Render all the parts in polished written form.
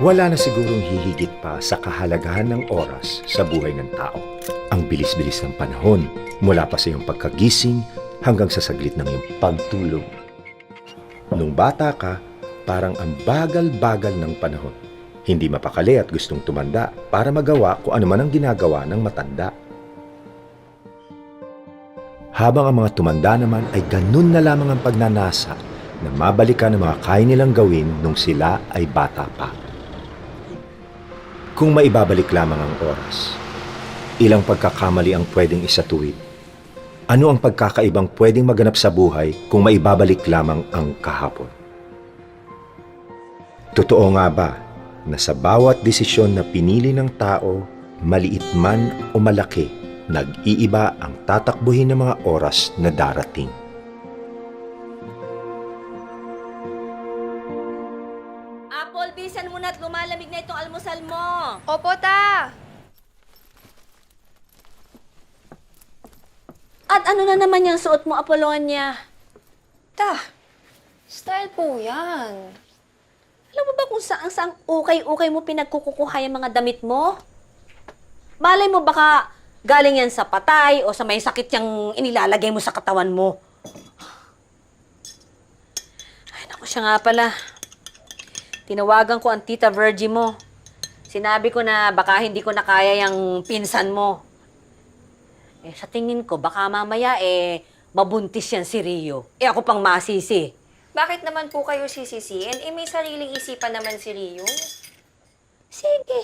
Wala na sigurong hihigit pa sa kahalagahan ng oras sa buhay ng tao. Ang bilis-bilis ng panahon, mula pa sa iyong pagkagising hanggang sa saglit ng iyong pagtulog. Nung bata ka, parang ang bagal-bagal ng panahon. Hindi mapakali at gustong tumanda para magawa kung ano man ang ginagawa ng matanda. Habang ang mga tumanda naman ay ganun na lamang ang pagnanasa na mabalikan ang mga kaya nilang gawin nung sila ay bata pa. Kung maibabalik lamang ang oras, ilang pagkakamali ang pwedeng isatuwid? Ano ang pagkakaibang pwedeng maganap sa buhay kung maibabalik lamang ang kahapon? Totoo nga ba na sa bawat desisyon na pinili ng tao, maliit man o malaki, nag-iiba ang tatakbuhin ng mga oras na darating? Apple, bilisan mo na at lumalamig na itong almusal mo. Opo, ta! At ano na naman yung suot mo, Apollonia? Ta, style po yan. Alam mo ba kung saan ukay-ukay mo pinagkukukuha yung mga damit mo? Malay mo baka galing yan sa patay o sa may sakit yung inilalagay mo sa katawan mo. Ay, naku siya nga pala. Tinawagan ko ang Tita Virgie mo. Sinabi ko na baka hindi ko na kaya yung pinsan mo. Eh, sa tingin ko, baka mamaya, mabuntis yan si Rio. Ako pang masisi. Bakit naman po kayo sisisiin? May sariling isipan naman si Rio. Sige.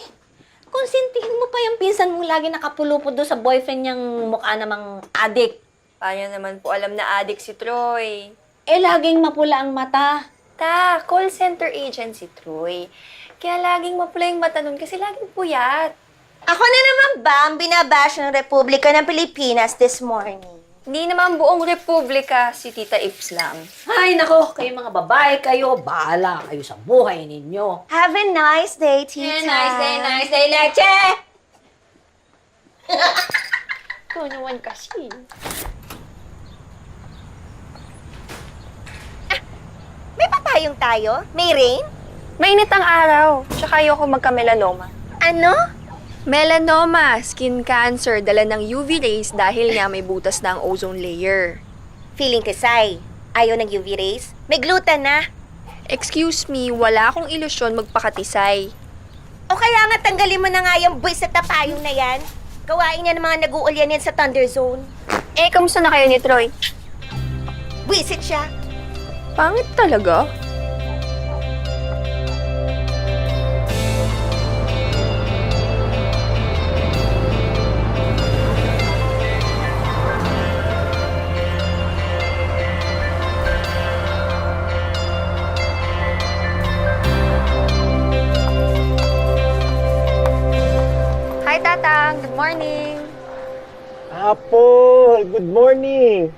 Konsintihin mo pa yung pinsan mong lagi nakapulupod doon sa boyfriend niyang mukha namang adik. Paano naman po alam na adik si Troy? Laging mapula ang mata. Ta, call center agent si Troy. Kaya laging mapula yung mata nun kasi laging puyat. Ako na naman ba ang binabash ng Republika ng Pilipinas this morning? Hindi naman buong republika si Tita Ips lang. Ay, nako, kayo mga babae kayo, bahala kayo sa buhay ninyo. Have a nice day, Tita. Nice day, Leche! Ikaw naman kasi. May papayong tayo? May rain? Mainit ang araw. Tsaka ayoko magka-melanoma. Ano? Melanoma, skin cancer, dala ng UV rays dahil nga may butas na ang ozone layer. Feeling kasay. Ayaw ng UV rays? May gluten na. Excuse me, wala akong ilusyon magpakatisay. O kaya nga tanggalin mo na nga yung buwis at tapayong na yan. Gawain niya ng mga nag-uulyan yan sa Thunder Zone. Kamusta na kayo ni Troy? Buwisit siya. Pangit talaga. Hi, Tatang. Good morning. Apple, good morning!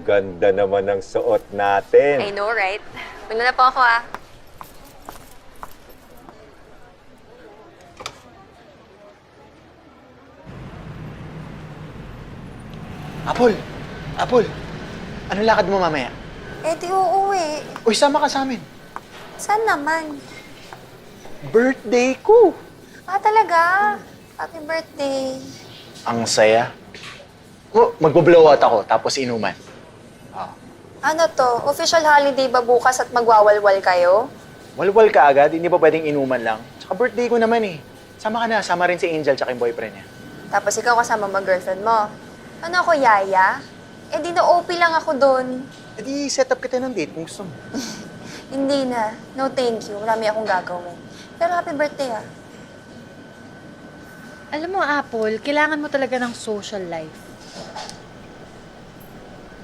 Ganda naman ng suot natin. I know, right? Una na po ako, ah. Apple! Apple! Anong lakad mo mamaya? Di uuwi. Uy, sama ka sa amin. Saan naman? Birthday ko! Talaga? Happy birthday. Ang saya. Oh, magbo-blowout ako, tapos inuman. Ano to? Official holiday ba bukas at magwawalwal kayo? Walwal ka agad, hindi ba pwedeng inuman lang? Tsaka birthday ko naman eh. Sama ka na, sama rin si Angel tsaka yung boyfriend niya. Tapos ikaw kasama mag-girlfriend mo. Ano ako, yaya? Di na OP lang ako doon. E di set up kita ng date kung gusto mo. Hindi na. No thank you. Marami akong gagawin. Pero happy birthday, ah. Alam mo, Apple, kailangan mo talaga ng social life.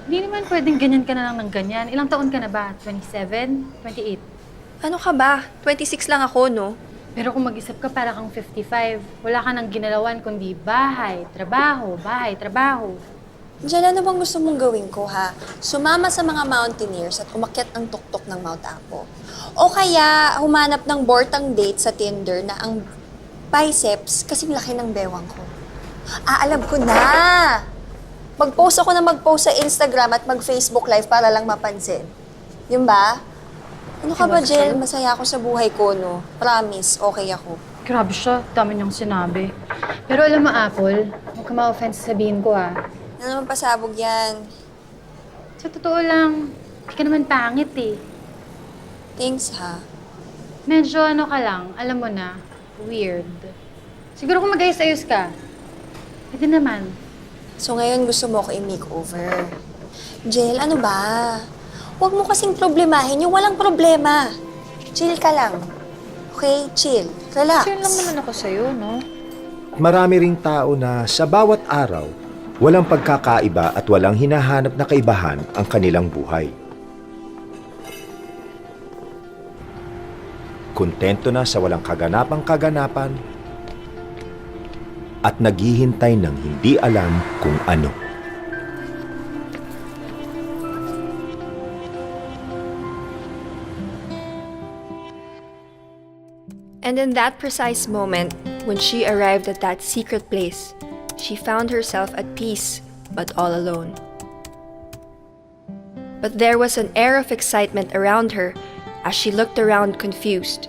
Hindi naman pwedeng ganyan ka na lang ng ganyan. Ilang taon ka na ba? 27? 28? Ano ka ba? 26 lang ako, no? Pero kung mag-isip ka, para kang 55. Wala ka nang ginalawan kundi bahay, trabaho, bahay, trabaho. Diyan, ano bang gusto mong gawin ko, ha? Sumama sa mga mountaineers at umakyat ng tuktok ng Mount Apo. O kaya, humanap ng bortang date sa Tinder na ang biceps kasing laki ng bewang ko. Alam ko na! Mag-post ako na mag-post sa Instagram at mag-Facebook Live para lang mapansin. Yun ba? Ano ka ba, Jel? Masaya ako sa buhay ko, no? Promise, okay ako. Grabe siya, dami niyang sinabi. Pero alam mo, Apple, huwag ka ma-offense sabihin ko ah. Ano naman pasabog yan? Sa totoo lang, hindi ka naman pangit eh. Thanks, ha? Medyo ano ka lang, alam mo na, weird. Siguro kung mag-ayos-ayos ka, hindi naman. So ngayon gusto mo ako i-makeover. Jel, ano ba? Huwag mo kasing problemahin yung walang problema. Chill ka lang. Okay? Chill. Relax. Chill lang naman ako sa'yo, no? Marami ring tao na sa bawat araw, walang pagkakaiba at walang hinahanap na kaibahan ang kanilang buhay. Kontento na sa walang kaganapang kaganapan at naghihintay ng hindi alam kung ano. And in that precise moment, when she arrived at that secret place, she found herself at peace, but all alone. But there was an air of excitement around her as she looked around confused.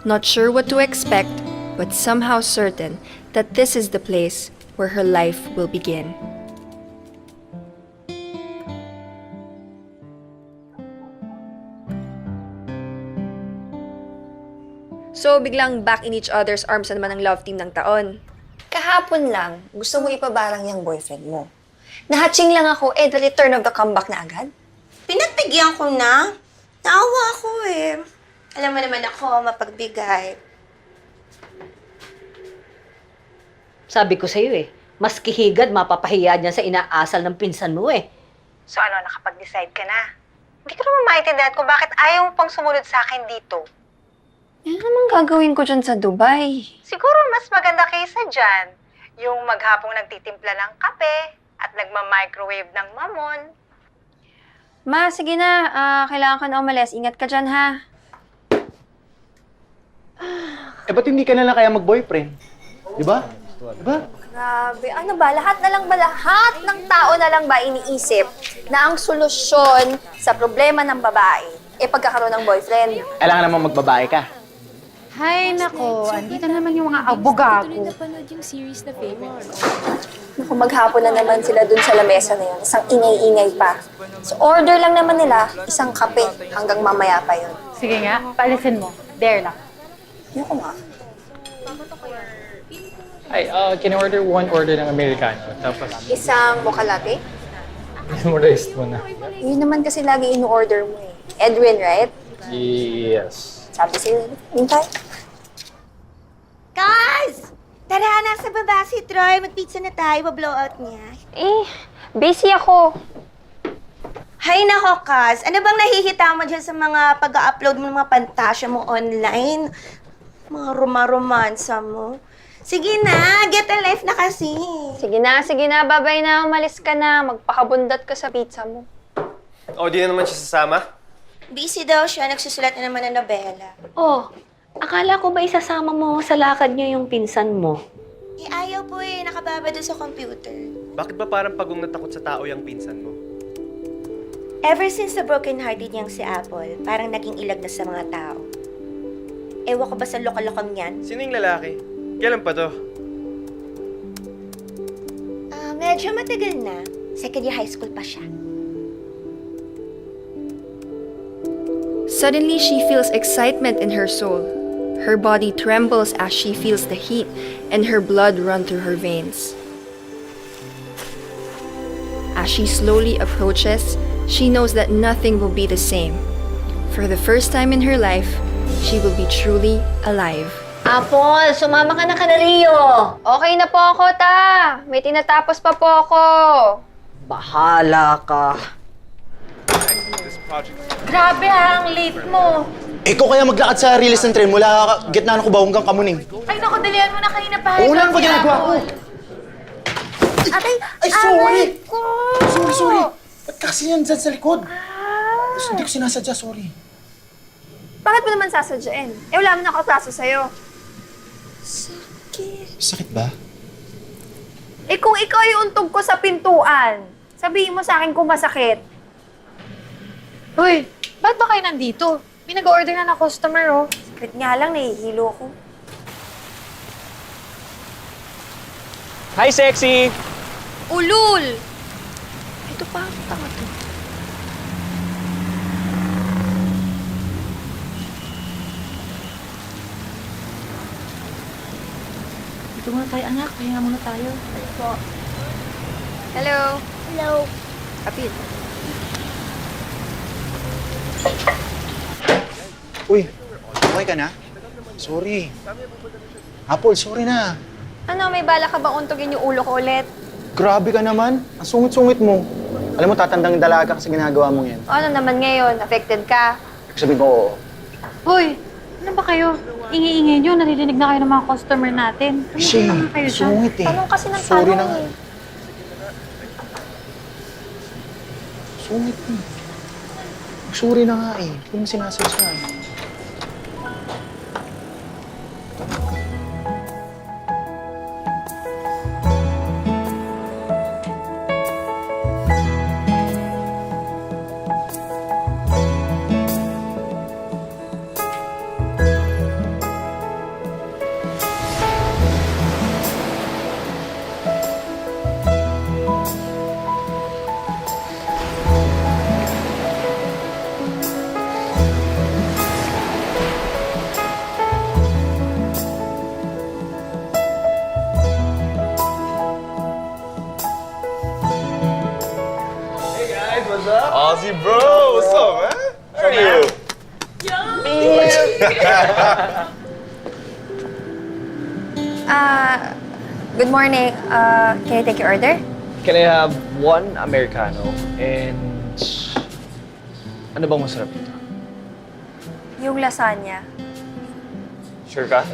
Not sure what to expect, but somehow certain that this is the place where her life will begin. So, biglang back in each other's arms na naman ang love team ng taon. Kahapon lang, gusto mo ipabarang yung boyfriend mo. Nahatching lang ako, the return of the comeback na agad. Pinagbigyan ko na. Naawa ako eh. Alam mo naman ako, mapagbigay. Sabi ko sa'yo eh, mas kihigad mapapahiya niya sa inaasal ng pinsan mo eh. So ano, nakapag-decide ka na? Hindi ko naman maintindihan kung bakit ayaw mo pang sumunod sa akin dito. Ano naman gagawin ko dyan sa Dubai? Siguro mas maganda kaysa dyan. Yung maghapong nagtitimpla ng kape at nagma-microwave ng mamon. Ma, sige na. Kailangan ka na umalis. Ingat ka dyan, ha? Eh, ba't hindi ka na lang kaya mag-boyfriend? Diba? Diba? Grabe. Ano ba? Lahat ng tao na lang ba iniisip na ang solusyon sa problema ng babae pagkakaroon ng boyfriend? Kailangan naman magbabae ka. Hay nako, andito naman yung mga abogado. Naku, maghapon na naman sila dun sa lamesa na yun. Isang ingay-ingay pa. So, order lang naman nila isang kape hanggang mamaya pa yun. Sige nga, paalisin mo. Dare lang. Yoko nga. Ay, can I order one order ng Americano? Tapos, Isang mocha latte? memorize mo na. Yun naman kasi lagi in-order mo eh. Edwin, right? Yes. Sabi sa'yo, hintay. Guys! Tara, nasa baba si Troy. Mag-pizza na tayo. Ba-blow out niya. Busy ako. Hay nako, Kaz. Ano bang nahihita mo dyan sa mga pag-upload mo ng mga pantasya mo online? Mga romansa mo. Sige na, get a life na kasi. Sige na. Babay na. Umalis ka na. Magpakabundat ka sa pizza mo. O, di na naman siya sasama? Busy daw siya, nagsusulat na naman ng nobela. Oh, akala ko ba isasama mo sa lakad niyo yung pinsan mo? Eh, ayaw po eh, nakababa doon sa computer. Bakit ba parang pagong natakot sa tao yung pinsan mo? Ever since the broken-hearted niyang si Apple, parang naging ilag na sa mga tao. Ewan ko ba sa lokal-lokal niyan? Sino yung lalaki? Kailan pa to? Medyo matagal na. Second year high school pa siya. Suddenly, she feels excitement in her soul. Her body trembles as she feels the heat and her blood run through her veins. As she slowly approaches, she knows that nothing will be the same. For the first time in her life, she will be truly alive. Apple, sumama ka na Rio. Okay na po ako, ta. May tinatapos pa po ako. Bahala ka. Grabe ang late mo. Ikaw kaya maglakad sa release ng tren mula gitna ng Cubao hanggang Kamuning. Ay naku, dalihan mo na kanina pa. Oo lang, pag ginagawa ko. Ay, sorry! Sorry. Ba't kasi yan dyan sa likod? Hindi ko sinasadya, sorry. Bakit mo naman sasadyain? Wala mo nakatraso sa'yo. Sakit ba? Kung ikaw yung untog ko sa pintuan, sabihin mo sa akin kung masakit. Uy, ba't ba kayo nandito? May nag-order na customer, oh. Wait nga lang, nahihilo ko. Hi, sexy! Ulul! Ito pa, tama to. Dito muna tayo, anak. Pahinga muna tayo. Hello. Hello. Kapit. Uy, okay ka na? Sorry. Apple, sorry na. Ano, may bala ka ba untugin yung ulo ko ulit? Grabe ka naman. Ang sungit-sungit mo. Alam mo, tatandang dalaga ka sa ginagawa mong yan. Ano naman ngayon? Affected ka? Sabihin ko, oo. Uy, ano ba kayo? Ingi-ingay nyo, naririnig na kayo ng mga customer natin. Shane, Ano ba kayo dyan? sungit eh. Tanong kasi ng Sorry tanong na nga. eh. Sungit mo. Sorry na nga eh. Hindi mo sinasadya. Ozzy bro, what's up, man? How are you? Good morning. Can I take your order? Can I have one Americano and... Ano bang masarap dito? Yung lasagna. Sure ka?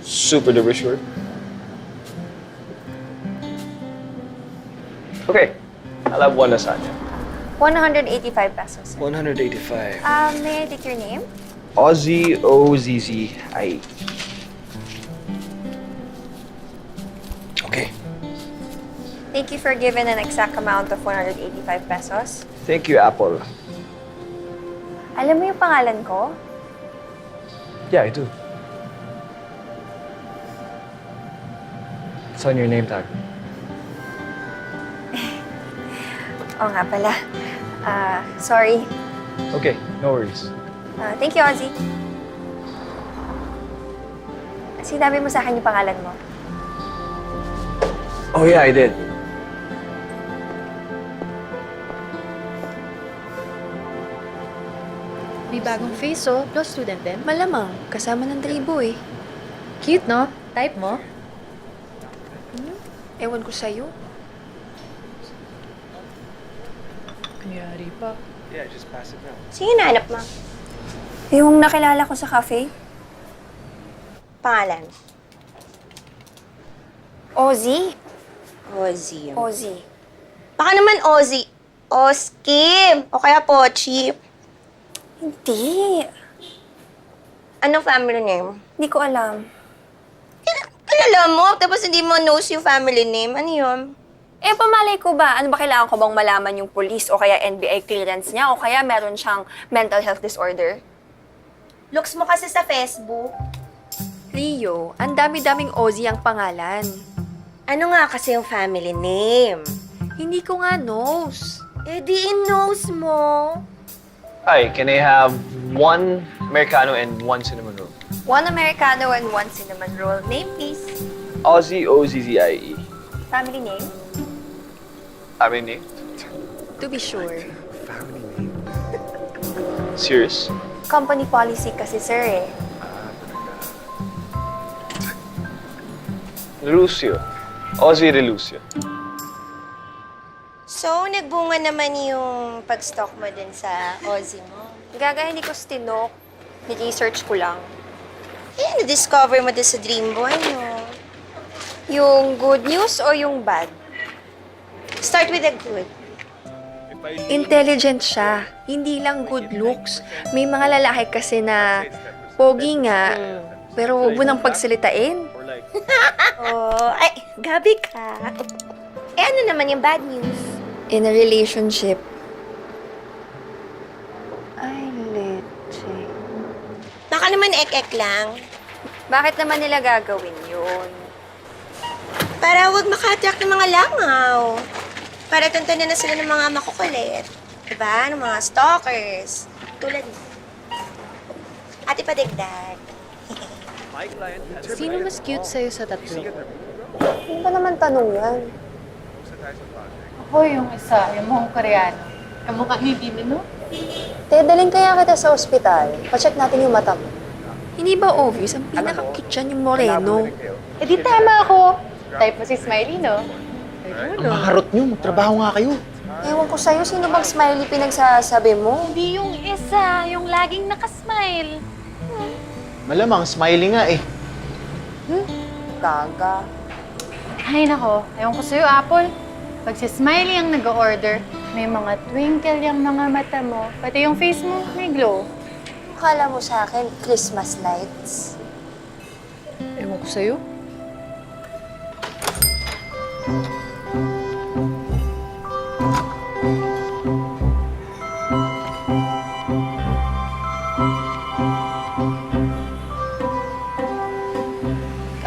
Super duper sure? Okay, I'll have one lasagna. 185 pesos. 185. May I take your name? Ozzy O-Z-Z-I. Okay. Thank you for giving an exact amount of 185 pesos. Thank you, Apple. Alam mo yung pangalan ko? Yeah, I do. It's on your name tag. Oo nga pala. Sorry. Okay, no worries. Thank you, Ozzy. Sinabi mo sa akin yung pangalan mo. Oh yeah, I did. May bagong face, oh. Law student din. Malamang, kasama ng tribo eh. Cute, no? Type mo? Ewan ko sa'yo. Kanyari pa. Yeah, just pass it down. Sino nahanap mo? Yung nakilala ko sa cafe. Pangalan? Ozzy. Ozzy. Ozzy. Baka naman Ozzy. Oskim. O kaya Pochi. Hindi. Anong family name? Hindi ko alam. Kilala mo, tapos hindi mo knows yung family name. Ano yun? Eh, pamalay ko ba? Ano ba kailangan ko bang malaman yung police o kaya NBI clearance niya o kaya meron siyang mental health disorder? Looks mo kasi sa Facebook. Leo, ang dami-daming Ozzy ang pangalan. Ano nga kasi yung family name? Hindi ko nga knows. Eh di in-knows mo. Hi, can I have one Americano and one cinnamon roll? One Americano and one cinnamon roll. Name, please. Ozzy O-Z-Z-I-E. Family name? I mean, To be sure. serious? Company policy kasi, sir, eh. Relucio. Ozzy Relucio. So, nagbunga naman yung pag-stalk mo din sa Ozzy mo. Gaga, hindi ko stinok. Ni-research ko lang. Eh, na-discover mo din sa Dream Boy, no? Yung good news o yung bad? Start with the good. Intelligent siya. Hindi lang good looks. May mga lalaki kasi na pogi nga, pero huwag mo nang pagsalitain. Oh, ay, gabi ka. Eh, ano naman yung bad news? In a relationship, Baka naman ek-ek lang. Bakit naman nila gagawin yun? Para wag maka-attract ng mga langaw. Para tuntunin na sila ng mga makukulit. Diba? Ng mga stalkers. Tulad mo. Ate Padigdag. Sino mas cute sa'yo sa tatlo? Ano ba naman tanong yan? Ako yung isa, yung mukhang koreano. Kamukhang hindi no? Te, daling kaya kita sa ospital. Pa-check natin yung mata mo. Hindi ba obvious? Ang pinaka-cute dyan yung moreno. Eh di tama ako. Type mo si Smiley, no? Ang mga harot nyo, magtrabaho nga kayo. Ewan ko sa'yo, sino bang smiley pinagsasabi mo? Hindi yung isa, yung laging nakasmile. Malamang, smiley nga eh. Gaga. Ay nako, ewan ko sa'yo, Apple. Pag si Smiley ang nag-order, may mga twinkle yung mga mata mo. Pati yung face mo, may glow. Akala mo sa akin, Christmas lights? Ewan ko sa'yo.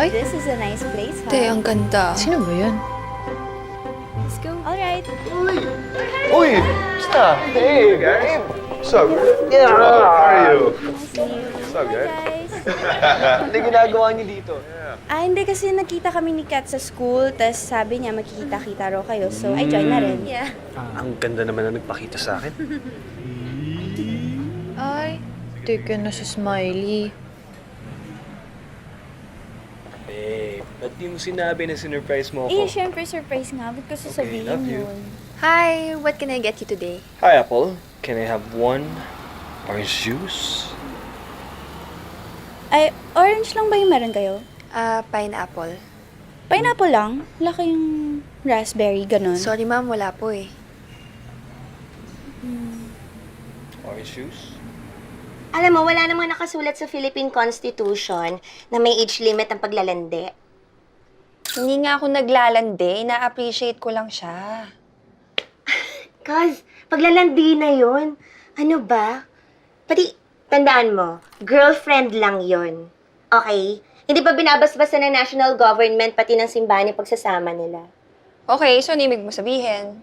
This is a nice place, huh? Te, ang ganda. Sino ba yan? Let's go. All right. Uy! Basta! Hey, guys. What's up? Yeah. How are you? What's up, guys? Ano ginagawa niyo dito? Hindi kasi nakita kami ni Kat sa school, tas sabi niya magkikita-kita raw kayo, so I joined na rin. Yeah. Ang ganda naman na nagpakita sa akin. Ay, teka na si Smiley. Babe, ba't di mo sinabi na sinurprise mo Eh, ako? syempre surprise nga, ba't ko sasabihin love you. yun? Hi, what can I get you today? Hi, Apple. Can I have one orange juice? Ay, orange lang ba yung meron kayo? Pineapple. Pineapple lang? Wala kayong raspberry, ganun? Sorry ma'am, wala po eh. Orange juice? Alam mo, wala namang nakasulat sa Philippine Constitution na may age limit ang paglalandi. Hindi nga ako naglalande, ina-appreciate ko lang siya. Cause, paglalandi na yun. Ano ba? Pati, tandaan mo, girlfriend lang yun. Okay? Hindi pa binabasbasa ng national government pati ng simbahan yung pagsasama nila. Okay, so nimig mo sabihin.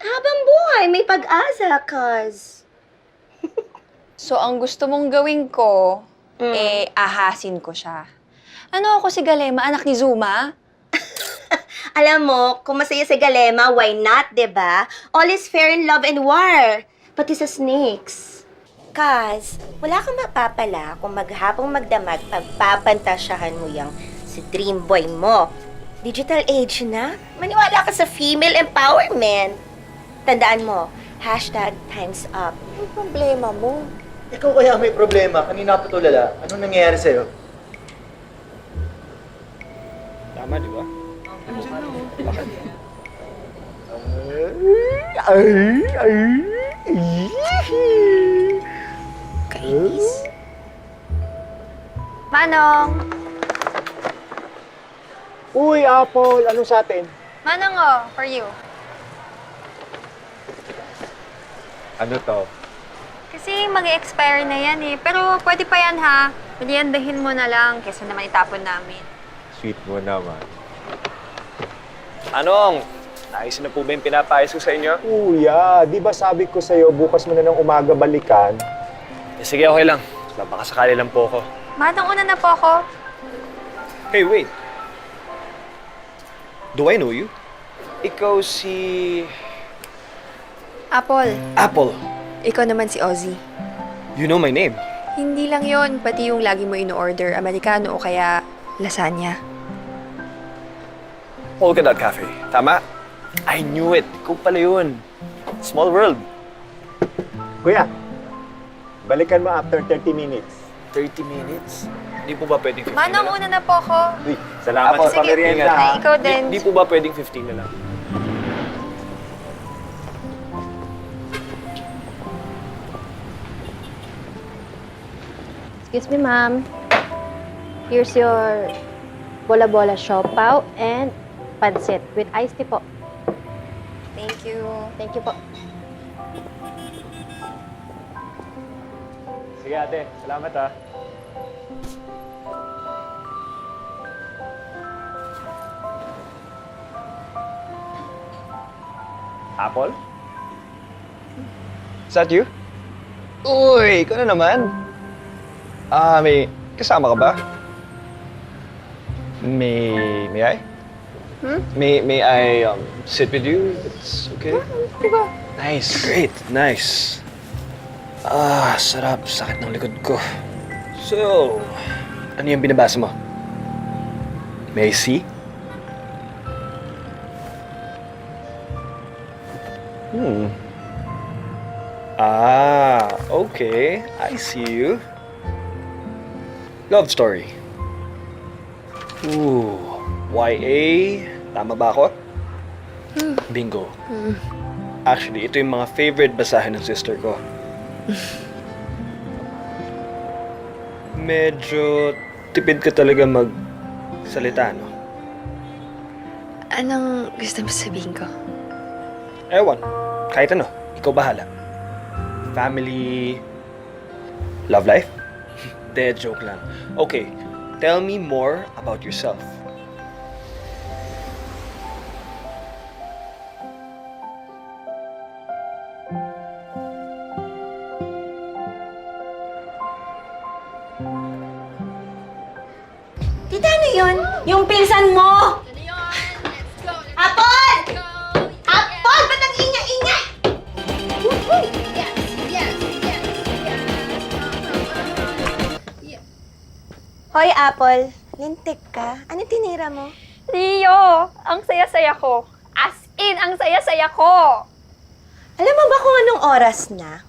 Habang buhay, may pag-asa, cause... So, ang gusto mong gawin ko, ahasin ko siya. Ano ako si Galema, anak ni Zuma? Alam mo, kung masaya si Galema, why not, 'di ba? All is fair in love and war. Pati sa snakes. Kaz, wala kang mapapala kung maghapong magdamag pagpapantasyahan mo yung si dream boy mo. Digital age na? Maniwala ka sa female empowerment. Tandaan mo, #time's up. Ano problema mo? Ikaw kaya may problema. Kanina pa tulala. Anong nangyayari sa'yo? Tama, di ba? Kainis. Manong! Uy, Apple! Anong sa atin? Manong, oh, for you. Ano to? Kasi mag-expire na yan eh. Pero pwede pa yan ha. Meriendahin mo na lang kesa naman itapon namin. Sweet mo naman. Anong? Naayos na po ba yung pinapayos ko sa inyo? Kuya, di ba sabi ko sa'yo bukas mo na ng umaga balikan? Eh, sige, okay lang. Baka sakali lang po ako. Manong, una na po ako. Hey, wait. Do I know you? Ikaw si... Apple, Apple. ikaw naman si Ozzy. You know my name. Hindi lang yon, pati yung lagi mo in-order, Americano o kaya lasagna. Polka Dot Cafe. Tama? I knew it. Ikaw pala yun. Small world. Kuya, balikan mo after 30 minutes. 30 minutes? Hindi po ba pwedeng 15 Manong, na lang? una na po ako. Uy, salamat Apple, sa pamerienda. ingat. ha? Ikaw din. Hindi po ba pwedeng 15 na lang? Excuse me, ma'am. Here's your bola-bola siopaw and pancit with iced tea po. Thank you. Thank you po. Sige ate, salamat ah. Apple? Is that you? Uy, ikaw na naman. May kasama ka ba? May I? May I sit with you? It's okay? Nice. Great, nice. Sarap. Sakit ng likod ko. So, ano yung binabasa mo? May I see? Okay. I see you. Love story. Ooh, YA. Tama ba ako? Bingo. Actually, ito yung mga favorite basahin ng sister ko. Medyo tipid ka talaga magsalita, no? Anong gusto mo sabihin ko? Ewan, kahit ano, ikaw bahala. Family, love life? De, joke lang. Okay, tell me more about yourself. Tita, ano yun? Yung pinsan mo! Apple! Apple! Ba't ang ingay-ingay? Hoy, Apple. Lintik ka. Ano tinira mo? Leo, ang saya-saya ko. As in, ang saya-saya ko. Alam mo ba kung anong oras na?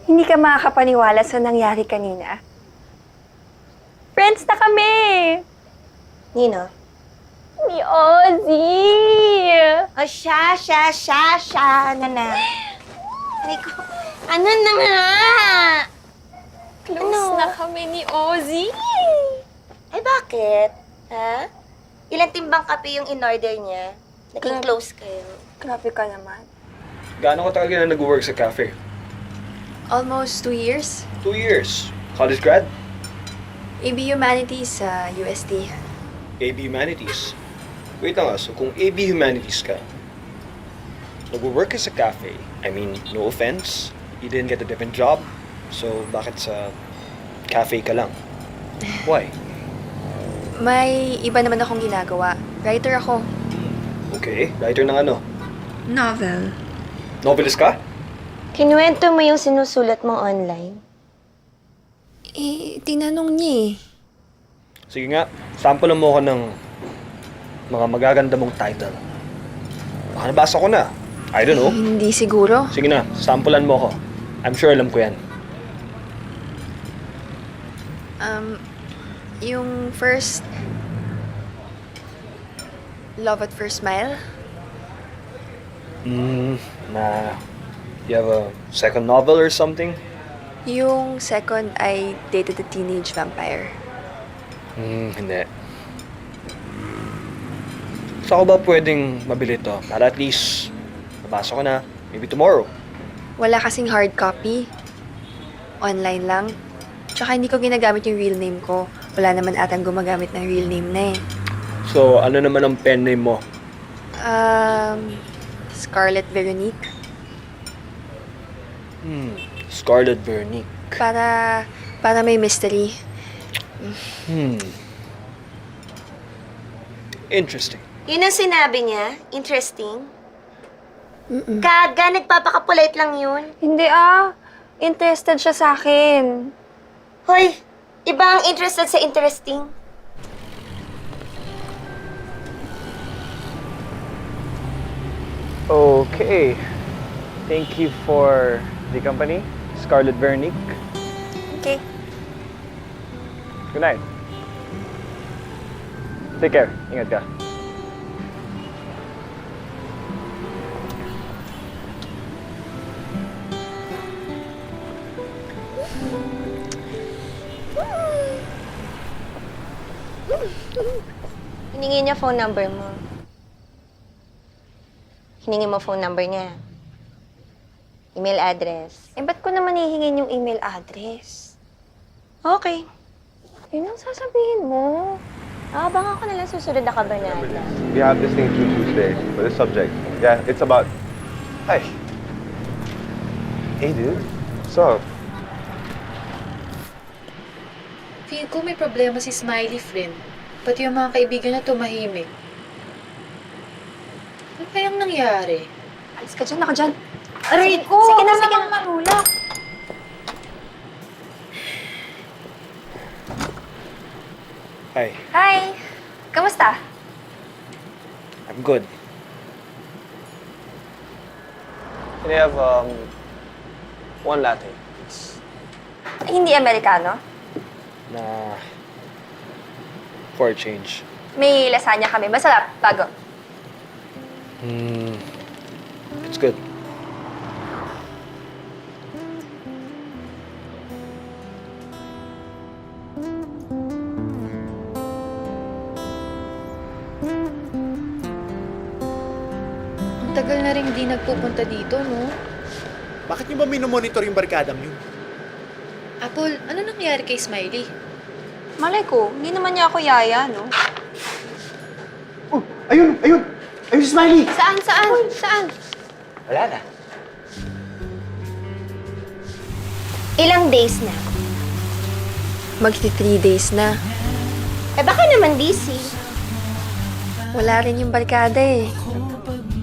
Hindi ka makakapaniwala sa nangyari kanina. Friends na kami! Nino? Ni Ozzy! O siya na. Ay ko, ano na nga? Close na kami ni Ozzy. Ay, bakit? Ha? Ilang timbang kape yung in-order niya? Naging close kayo. Grabe ka naman. Gaano ka talaga na nag-work sa cafe? Almost 2 years. 2 years. College grad? AB Humanities sa UST. AB Humanities. Wait lang so kung AB Humanities ka, nag-work ka sa cafe, I mean, no offense, you didn't get a different job, so bakit sa cafe ka lang? Why? May iba naman akong ginagawa. Writer ako. Okay, writer ng ano? Novel. Novelist ka? Kinuwento mo yung sinusulat mo online? Tinanong niya eh. Sige nga, sample mo ako ng mga magaganda mong title. Baka nabasa ko na. I don't know. Hindi siguro. Sige na, sampulan mo ako. I'm sure alam ko yan. Yung first... Love at First Smile? You have a second novel or something? Yung second, I dated a teenage vampire. Hindi. Saan ko ba pwedeng mabili to? Para at least, nabasa ko na. Maybe tomorrow. Wala kasing hard copy. Online lang. Tsaka hindi ko ginagamit yung real name ko. Wala naman atang gumagamit ng real name na eh. So, ano naman ang pen name mo? Scarlett Veronique. Scarlett Veronique. Para may mystery. Interesting. Yun ang sinabi niya? Interesting? Kaga, nagpapakapulit lang yun. Hindi interested siya sa akin. Hoy, iba ang interested sa interesting. Okay. Thank you for the company, Scarlett Veronique. Okay. Good night. Take care. Ingat ka. Hiningi niya phone number mo. Hiningi mo phone number niya. Email address. Eh, ba't ko naman hihingin yung email address? Okay. Yun ang sasabihin mo. Baka ako nalang susunod na kabanata. We have this thing True Tuesday for the subject. Yeah, it's about... Hi. Hey, dude. What's up? Feel ko may problema si Smiley, friend. Pati yung mga kaibigan na tumahimik. Ano kayang nangyari? Alis ka dyan, ako dyan. Aray ko! Sige na, Baka namang marulak. Hi. Hi! Kamusta? I'm good. Can I have, one latte, please? Hindi Amerikano? Na... for a change. May lasagna kami. Masarap. Bago. It's good. Ang tagal na rin di nagpupunta dito, no? Bakit niyo ba minomonitor yung barkadang yun? Apple, ano nangyari kay Smiley? Malay ko, hindi naman niya ako yaya, no? Oh, ayun! Ayun! Ayun si Smiley! Saan? Wala na. Ilang days na? Magti 3 days na. Baka naman busy. Wala rin yung barkada eh.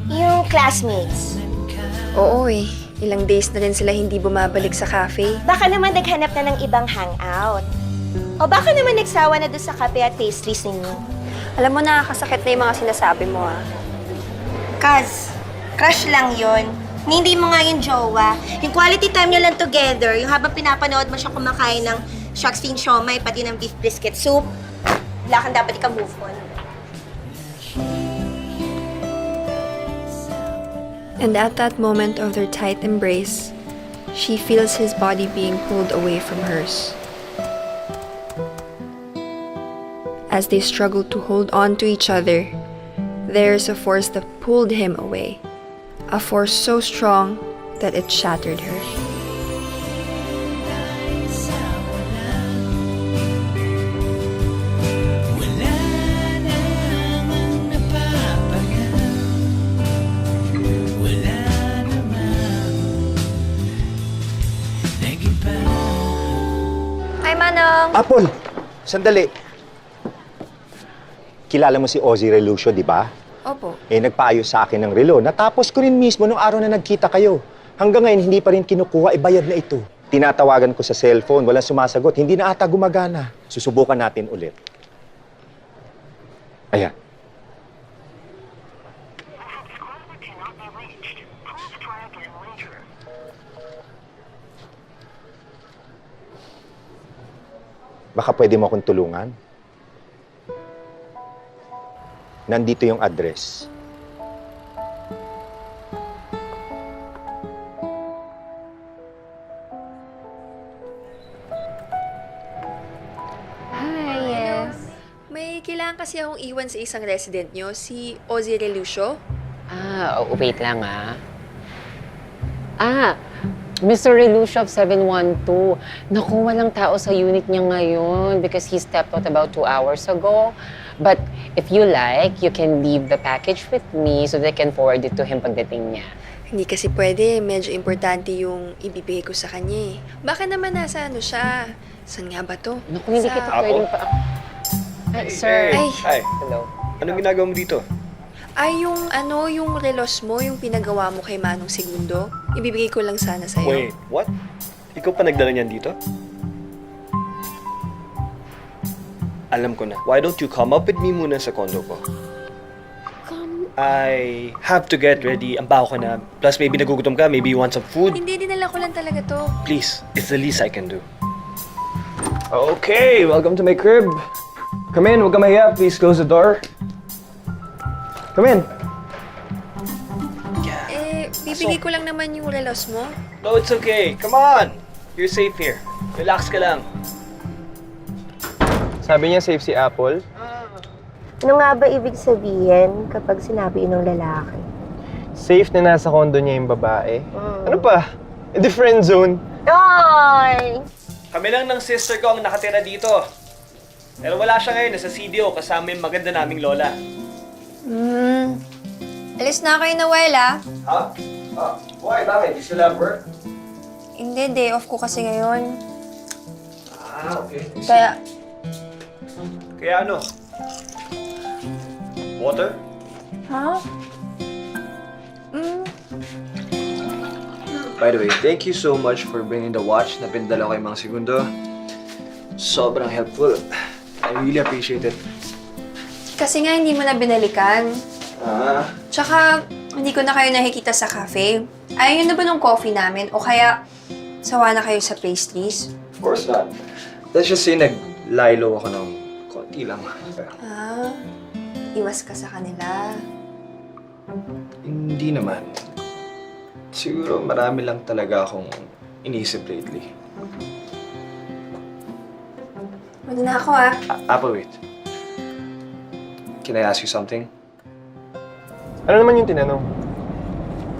Yung classmates. Oo eh. Ilang days na rin sila hindi bumabalik sa cafe. Baka naman naghanap na ng ibang hangout. O baka naman nagsawa na doon sa kape at pastries ninyo. Alam mo, nakakasakit na yung mga sinasabi mo, ah. Kaz, crush lang yon. Hindi mo nga yung jowa. Yung quality time nyo lang together, yung habang pinapanood mo siya kumakain ng shark's fin siomai, pati ng beef brisket soup, wala kang dapat ika-move on. And at that moment of their tight embrace, she feels his body being pulled away from hers. As they struggle to hold on to each other, there is a force that pulled him away. A force so strong that it shattered her. Hi, Manong! Apple! Sandali. Kilala mo si Ozzy Relucio, di ba? Opo. Nagpaayos sa akin ng relo. Natapos ko rin mismo nung araw na nagkita kayo. Hanggang ngayon, hindi pa rin kinukuha, bayad na ito. Tinatawagan ko sa cellphone, walang sumasagot. Hindi na ata gumagana. Susubukan natin ulit. Ayan. Baka pwede mo akong tulungan? Nandito yung address. Hi, yes. May kailangan kasi akong iwan sa isang resident nyo, si Ozzy Relucio. Wait lang Mr. Relucio of 712. Naku, walang tao sa unit niya ngayon because he stepped out about 2 hours ago. But if you like, you can leave the package with me so they can forward it to him pagdating niya. Hindi kasi pwede, medyo importante yung ibibigay ko sa kanya eh. Baka naman nasa ano siya. Saan nga ba to? Naku, hindi Sa- kita pwedeng pa... sir. Ay, Hi. Hello. Anong ginagawa mo dito? ay yung ano, yung relos mo, yung pinagawa mo kay Manong Segundo. Ibibigay ko lang sana sa'yo. Wait, what? Ikaw pa nagdala niyan dito? Alam ko na. Why don't you come up with me muna sa condo ko? I have to get ready. Ang baho ka na. Plus, maybe nagugutom ka. Maybe you want some food. Hindi, dinala ko lang talaga to. Please, it's the least I can do. Okay, welcome to my crib. Come in, huwag ka mahiya. Please close the door. Come in. Bibigay ko lang naman yung relos mo. No, it's okay. Come on. You're safe here. Relax ka lang. Sabi niya safe si Apple. Ano nga ba ibig sabihin kapag sinabi yun ng lalaki? Safe na nasa condo niya yung babae. Ano pa? In the friend zone. Ay! Kami lang ng sister ko ang nakatira dito. Pero wala siya ngayon, nasa CDO kasama yung maganda naming lola. Alis na kayo, Noel, ah. Ha? Why? Bakit? You still have work? Hindi, day off ko kasi ngayon. Okay. Kaya, ano? Water? ha? By the way, thank you so much for bringing the watch na pindala ko yung mga segundo. Sobrang helpful. I really appreciate it. Kasi nga hindi mo na binalikan. Ah, Tsaka, hindi ko na kayo nakikita sa cafe. Ayaw na ba nung coffee namin? O kaya, sawa na kayo sa pastries? of course not. Let's just say nag-lilo ako ng konti lang. Ah, iwas ka sa kanila. Hindi naman. Siguro marami lang talaga akong iniisip lately. Wala na ako, ah. Apple, wait. Can I ask you something? Ano naman yung tinanong?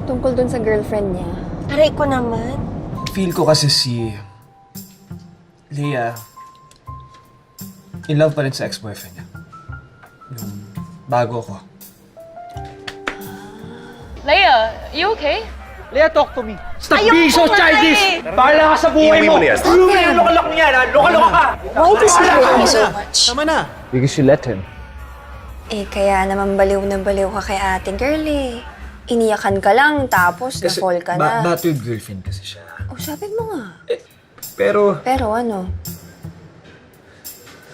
Tungkol dun sa girlfriend niya. Aray ko naman. Feel ko kasi si Leah in love pa rin sa ex-boyfriend niya. Yung bago ko. Leia, you okay? Leah, talk to me. Stop being so childish! Bahala ka sa buhay mo! Ano yung lokalok niya? Lokalok ka! Why does he hate me so much? Tama na. Because you let him. Eh, kaya naman baliw na baliw ka kay ate girl, eh. Iniyakan ka lang, tapos na-fall ka na. Battered girlfriend kasi siya. Oh, sabi mo nga. Pero Pero ano?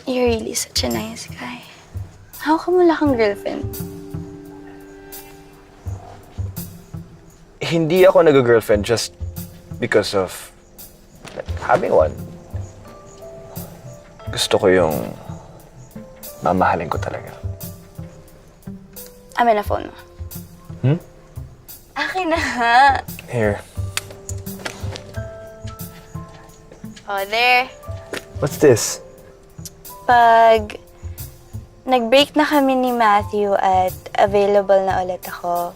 You're really such a nice guy. How come wala kang girlfriend? hindi ako nag-girlfriend just because of having one. Gusto ko yung mamahalin ko talaga. Amin na phone mo. Akin na ha. Here. Oh, there. What's this? Pag nag-break na kami ni Matthew at available na ulit ako,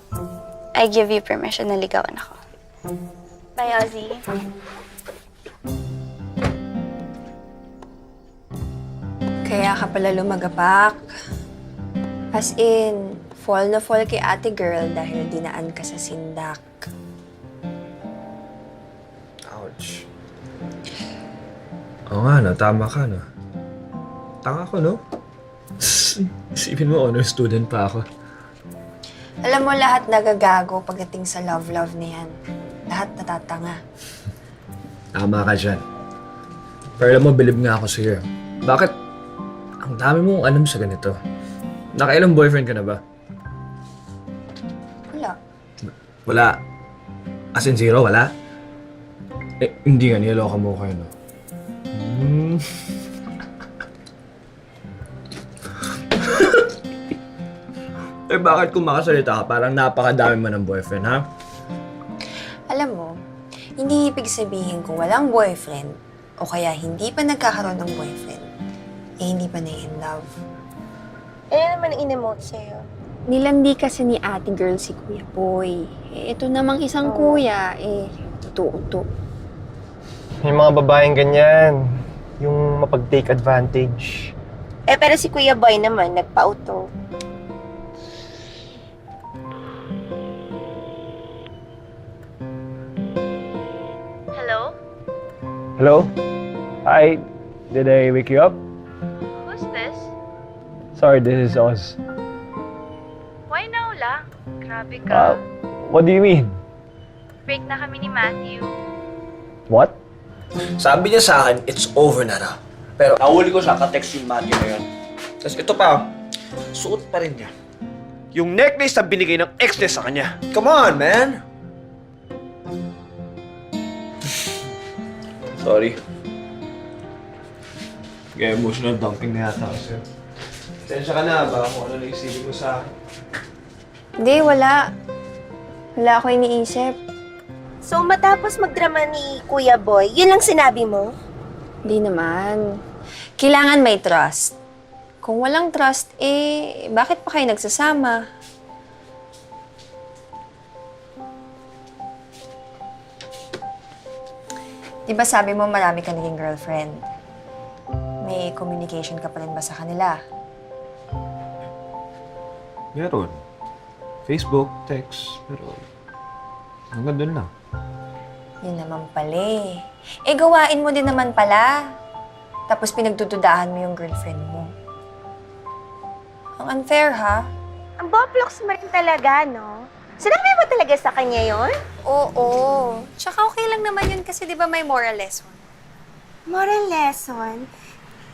I give you permission na ligawan ako. Bye, Ozzy. Kaya ka pala lumagapak. As in, fall na fall kay ate girl dahil dinaan ka sa sindak. Ouch. Oo nga, no? Tama ka, no? Tanga ko, no? Isipin mo, honor student pa ako. Alam mo, lahat nagagago pagdating sa love-love na yan. Lahat natatanga. Tama ka dyan. Pero alam mo, bilib nga ako sa'yo. Bakit? Ang dami mong alam sa ganito. Nakailang boyfriend ka na ba? Wala. Wala. As in zero, wala? Eh, hindi nga, niloloko mo kayo, no? Eh, bakit kung makasalita ka, parang napakadami mo ng boyfriend, ha? Alam mo, hindi ibig sabihin kung walang boyfriend o kaya hindi pa nagkakaroon ng boyfriend, eh hindi pa na-in love. Ano naman ang in-emote sa'yo? Nilandi kasi ni ate girl si Kuya Boy. Eh, ito namang isang kuya, eh, uto-uto. Yung mga babaeng ganyan, yung mapag-take advantage. Eh, pero si Kuya Boy naman, nagpa-auto. Hello? Hello? Hi, did I wake you up? Who's this? Sorry, this is Oz. Why now lang? Grabe ka. What do you mean? Break na kami ni Matthew. What? Sabi niya sa akin, it's over na raw. Pero nahuli ko siya, ka-text yung Matthew na yun. Tapos ito pa, suot pa rin niya. Yung necklace na binigay ng ex niya sa kanya. Come on, man! Sorry. Kaya emotional dumping na yata ako sa'yo. Tensya ka na ba kung ano naisipin mo sa akin? Hindi, wala. Wala ako iniisip. So, matapos magdrama ni Kuya Boy, yun lang sinabi mo? Hindi naman. Kailangan may trust. Kung walang trust, eh, bakit pa kayo nagsasama? Di ba sabi mo marami ka naging girlfriend? May communication ka pa rin ba sa kanila? Meron. Facebook, text, pero hanggang doon lang. Yun naman pala eh. Eh, gawain mo din naman pala. Tapos pinagdududahan mo yung girlfriend mo. Ang unfair, ha? Ang boplox mo rin talaga, no? Sinabi mo talaga sa kanya yon? Oo. Tsaka okay lang naman yun kasi di ba may moral lesson? Moral lesson?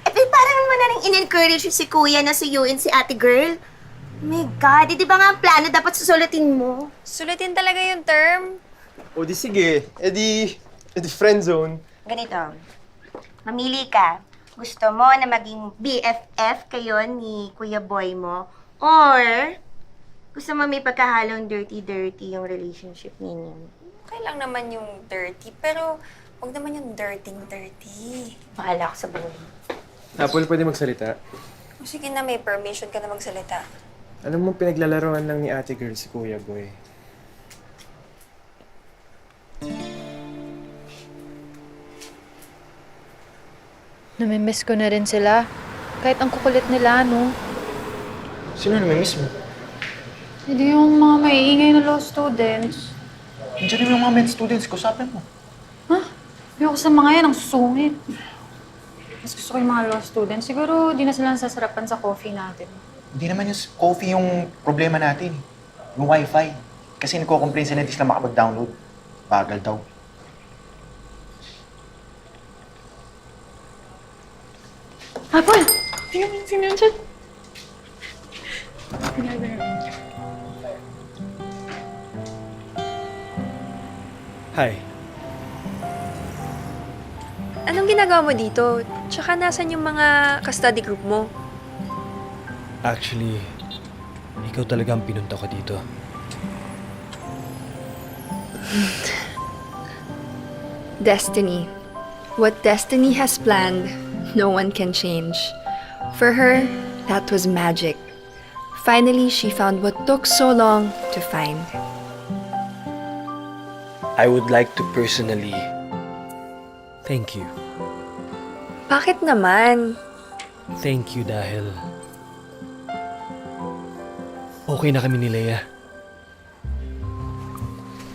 Eh, parang mo na rin in-encourage si kuya na suyuin si ate girl. Oh my God, di ba nga ang plano dapat susulutin mo? Sulutin talaga yung term. O di sige, edi friend zone. Ganito, mamili ka. Gusto mo na maging BFF kayo ni Kuya Boy mo? Or gusto mo may pagkahalong dirty-dirty yung relationship ninyo? Okay lang naman yung dirty, pero huwag naman yung dirty. Bahala ko sa buhay. Apple, pwede magsalita. O sige na, may permission ka na magsalita. Alam mo, pinaglalaroan lang ni ate girl si Kuya Boy. Namimiss ko na rin sila. Kahit ang kukulit nila, no? Sino namimiss mo? Hindi yung mga maiingay na law students. Nandiyan yung mga med students ko, sabi mo. Ayoko sa mga yan, ang susungit. Mas gusto ko yung mga law students. Siguro di na sila nasasarapan sa coffee natin. Hindi naman yung coffee yung problema natin. Yung wifi. Kasi nagko-complain sila hindi sila makapag-download. Bagal daw. Apple! Tingnan mo yung sino yan dyan. Hi. Anong ginagawa mo dito? Tsaka nasan yung mga ka-study group mo? Actually, ikaw talaga ang pinunta ko dito. Destiny. What destiny has planned, no one can change. For her, that was magic. Finally, she found what took so long to find. I would like to personally thank you. Bakit naman? Thank you dahil okay na kami ni Leia.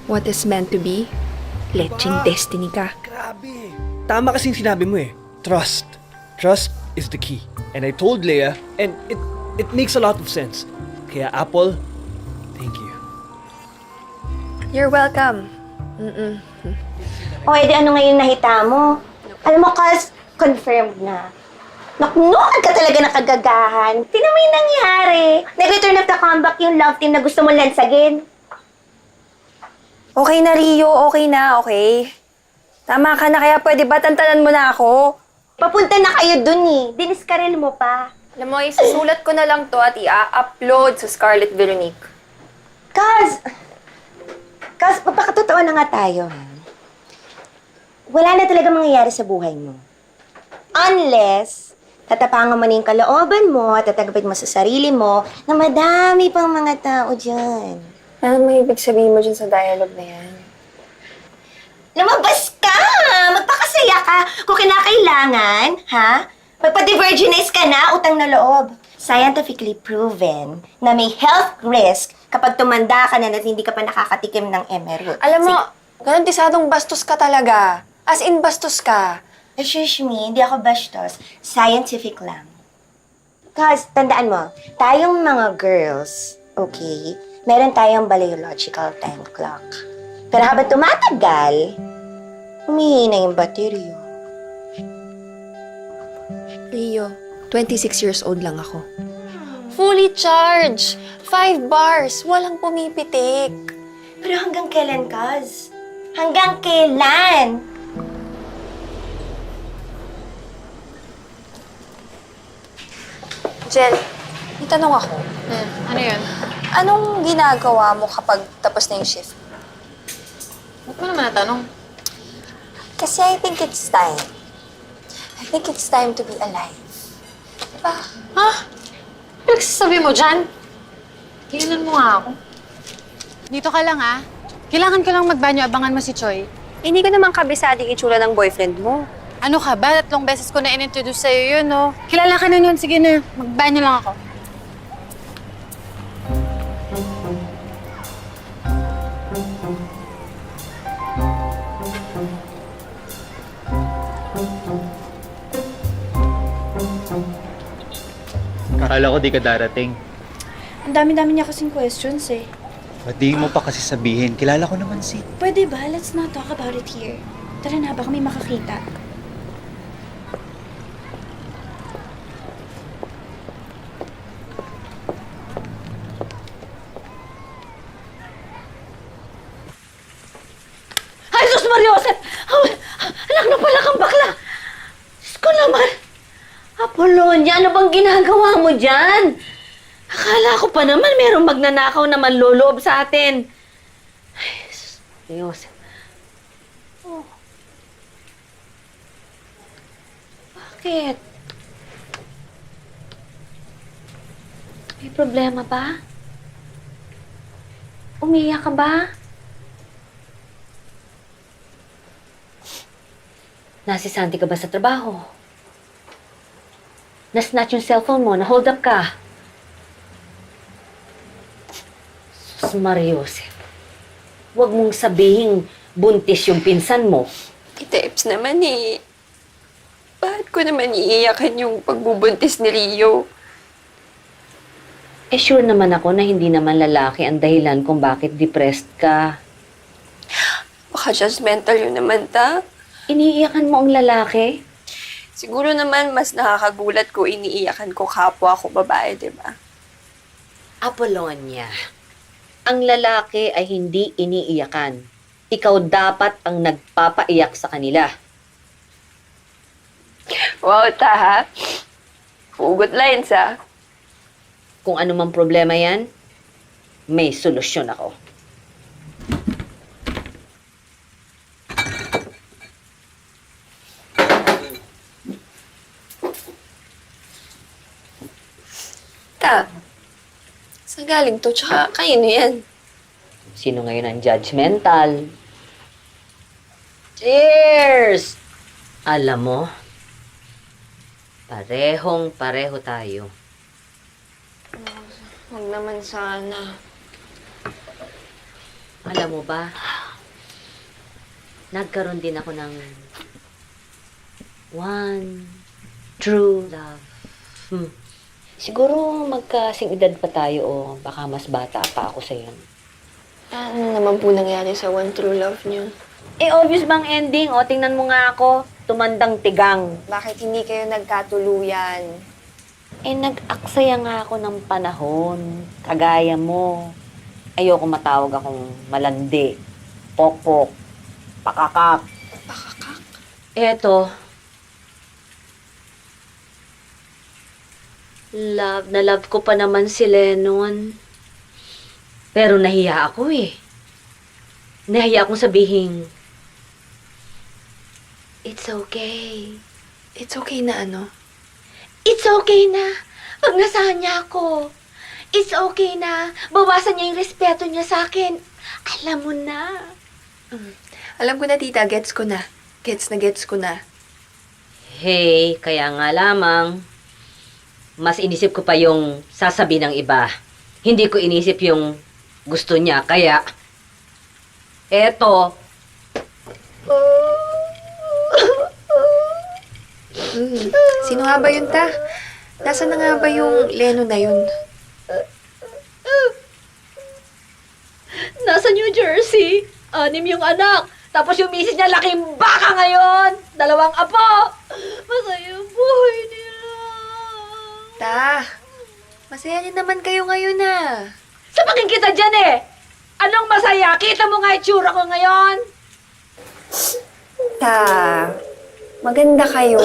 What is meant to be, leching destiny ka. Grabe! Tama kasing sinabi mo eh. Trust. Trust is the key. And I told Leia, and it makes a lot of sense. Kaya Apple, thank you. You're welcome. O, edi ano ngayon nahita mo? Alam mo, cause confirmed na. Naknuad ka talaga na kagagahan. Tingnan mo yung nangyari. Nag-return of the comeback yung love team na gusto mo lansagin. Okay na, Rio. Okay na, okay? Tama ka na, kaya pwede ba tantanan mo na ako? Papunta na kayo dun eh. Diniskarel mo pa. Alam mo, isusulat ko na lang to at i-upload sa Scarlett Veronique. Cause, magpakatotoo na nga tayo. Wala na talaga mangyayari sa buhay mo. Unless, tatapangan mo na yung kalooban mo at tatagapit mo sa sarili mo na madami pang mga tao dyan. Ano mo ibig sabihin mo dyan sa dialogue na yan? Lumabas ka! Magpakasaya ka kung kinakailangan, ha? Magpa-divergenize ka na, utang na loob. Scientifically proven na may health risk kapag tumanda ka na at hindi ka pa nakakatikim ng emerald. Alam mo, garantisadong bastos ka talaga. As in, bastos ka. Shush me, hindi ako bastos. Scientific lang. Cause, tandaan mo, tayong mga girls, okay, meron tayong biological time clock. Pero habang tumatagal, humihina yung baterya. Rio, 26 years old lang ako. Fully charged. 5 bars. Walang pumipitik. Pero hanggang kailan, Kaz? Hanggang kailan? Jel, may tanong ako. Ano yun? Anong ginagawa mo kapag tapos na yung shift? Ba't mo naman natanong? Kasi I think it's time. I think it's time to be alive. Diba? Ha? Pinagsasabi mo dyan? Kailan mo nga ako. Dito ka lang, ah. Kailangan ko lang magbanyo, abangan mo si Choi. Hindi ko naman kabisado yung itsura ng boyfriend mo. Ano ka ba? 3 beses ko na in-introduce sa'yo yun, no? Kilala ka na nun. Sige na, mag-banyo lang ako. Akala ko di ka darating. Ang dami-dami niya kasing questions eh. Ba't di mo pa kasi sabihin? Kilala ko naman si... Pwede ba? Let's not talk about it here. Tara na, baka may makakita. Ay, Sus Mariosep! Anak na pala kang bakla! Diyos ko naman! Apolonia, ano bang ginagawa mo dyan? Akala ko pa naman merong magnanakaw na manloloob sa atin. Ay, Sus Mariosep. Oh. Bakit? May problema ba? Umiyak ka ba? Nasisanti ka ba sa trabaho? Na-snatch yung cellphone mo, na-hold up ka. Sus Mariosep, huwag mong sabihing buntis yung pinsan mo. Iteps naman eh. Bakit ko naman iiyakan yung pagbubuntis ni Rio? Eh sure naman ako na hindi naman lalaki ang dahilan kung bakit depressed ka. Baka judgmental yun naman, ta. Iniiyakan mo ang lalaki? Siguro naman mas nakakagulat ko iniiyakan ko kapwa ko babae, di ba? Apolonia, ang lalaki ay hindi iniiyakan. Ikaw dapat ang nagpapaiyak sa kanila. Wow, ta ha? Hugot lines, ha? Kung ano mang problema yan, may solusyon ako. Ta, saan galing to? Tsaka kaino yan? Sino ngayon ang judgmental? Cheers! Alam mo, parehong-pareho tayo. Huwag naman sana. Alam mo ba, nagkaroon din ako ng one true love. Siguro magkasing edad pa tayo o baka mas bata pa ako sa'yo. Ano naman po nangyari sa one true love niyo? Eh, obvious bang ending? O, tingnan mo nga ako. Tumandang tigang. Bakit hindi kayo nagkatuluyan? Eh, nag-aksaya nga ako ng panahon. Kagaya mo. Ayoko matawag akong malandi. Pokpok. Pakakak. Pakakak? Eto. Love na love ko pa naman si Lennon. Pero nahiya ako eh. Nahiya akong sabihin, it's okay. It's okay na ano? It's okay na. Pag nasahan niya ako. It's okay na. Bawasan niya yung respeto niya sa akin. Alam mo na. Alam ko na, tita. Gets ko na. Gets ko na. Hey, kaya nga lamang, mas inisip ko pa yung sasabihin ng iba. Hindi ko inisip yung gusto niya. Kaya, eto. Sino nga ba yun, ta? Nasaan na nga ba yung Leno na yun? Nasa New Jersey. 6 yung anak. Tapos yung misis niya laking baka ngayon. 2 apo. Masaya yung buhay nila. Ta, masaya din naman kayo ngayon ah. Sa kita dyan eh. Anong masaya? Kita mo nga itsura ko ngayon. Ta, maganda kayo.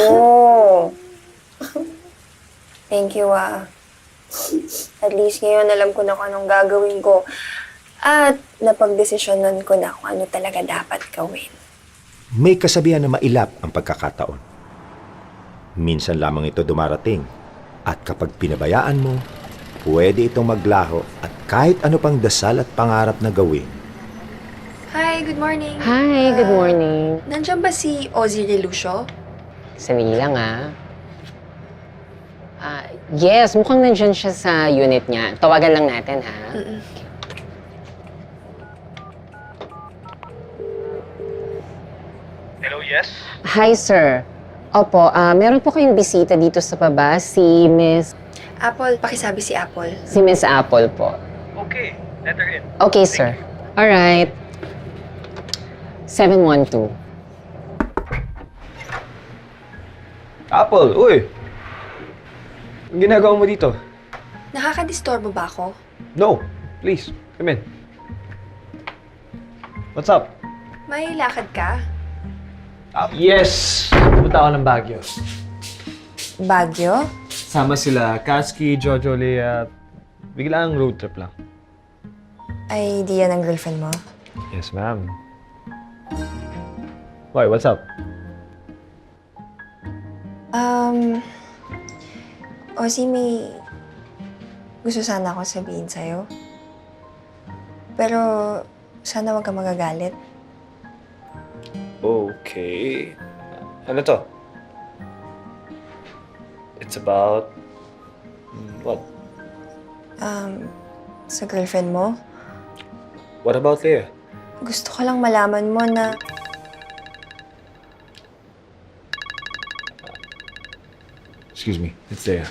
Thank you, ah. At least ngayon alam ko na kung anong gagawin ko. At napagdesisyonan ko na kung ano talaga dapat gawin. May kasabihan na mailap ang pagkakataon. Minsan lamang ito dumarating. At kapag pinabayaan mo, pwede itong maglaho at kahit ano pang dasal at pangarap na gawin. Hi, Hi, good morning. Hi, good morning. Nandiyan ba si Ozzy Relucio? Sandali lang, yes, mukhang nandyan siya sa unit niya. Tawagan lang natin, ha? Hello, yes? Hi, sir. Opo, meron po kayong bisita dito sa baba, si Miss Apple, pakisabi si Apple. Apple po. Okay, let her in. Okay, sir. All right. 712. Apple, uy! Ang ginagawa mo dito? Nakakadisturbo ba ako? No, please, come in. What's up? May lakad ka? Yes! Punta ako ng Baguio. Baguio? Sama sila Katsuki, Jojo, Lea. Biglang road trip lang. Idea ng girlfriend mo? Yes, ma'am. Why, what's up? Ozzy, may gusto sana ako sabihin sa'yo. Pero sana wag ka magagalit. Okay. Ano to? It's about... what? Sa girlfriend mo, What about Lea? gusto ko lang malaman mo na Excuse me, it's Lea.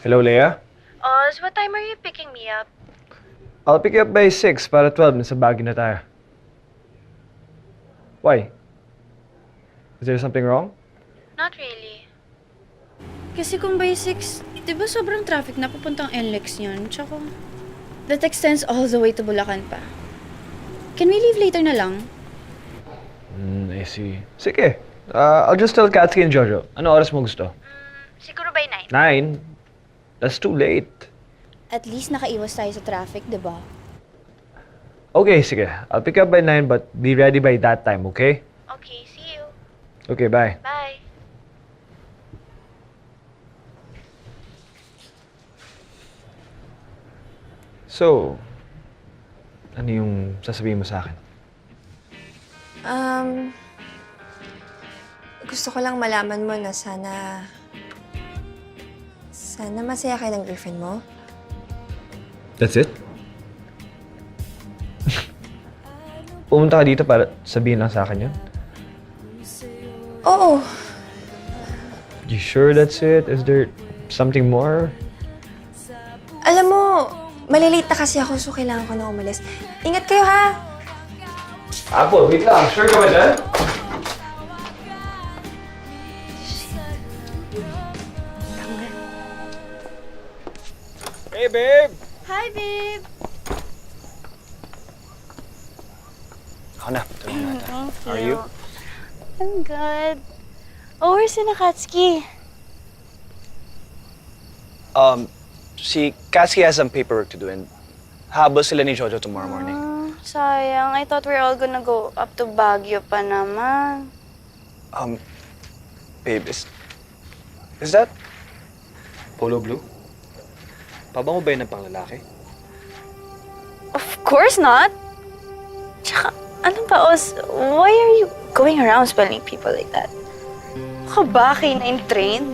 Hello, Lea? Oz, what time are you picking me up? I'll pick you up by 6 para 12. Nasa Baguio na tayo. Why? Is there something wrong? Not really. Kasi kung by 6, di ba sobrang traffic na pupuntang NLEX yun? Tsaka, that extends all the way to Bulacan pa. Can we leave later na lang? I see. Sige. I'll just tell Katsuki and Jojo. Ano oras mo gusto? Siguro by 9. 9? That's too late. At least nakaiwas tayo sa traffic, di ba? Okay, sige. I'll pick you up by 9 but be ready by that time, okay? Okay, see you. Okay, bye. Bye. So, ano yung sasabihin mo sa akin? Gusto ko lang malaman mo na sana masaya kayo ng girlfriend mo. That's it? Pumunta ka dito para sabihin lang sa akin yun? Oo. You sure that's it? Is there something more? Alam mo, malilate na kasi ako so kailangan ko na umalis. Ingat kayo ha! Apple, wait lang. Sure ka ba dyan? Hey, babe! Hi, babe! Ako na. Tulungan natin. How are you? I'm good. Oh, where's si Nakatsuki? Si Katsuki has some paperwork to do and habol sila ni Jojo tomorrow morning. Sayang. I thought we're all gonna go up to Baguio pa naman. Babe, is that polo blue? Pabango ba yun ng panglalaki? Of course not. Tsaka, ano ba, Oz? Why are you going around spelling people like that? Baka ba kayo na in train?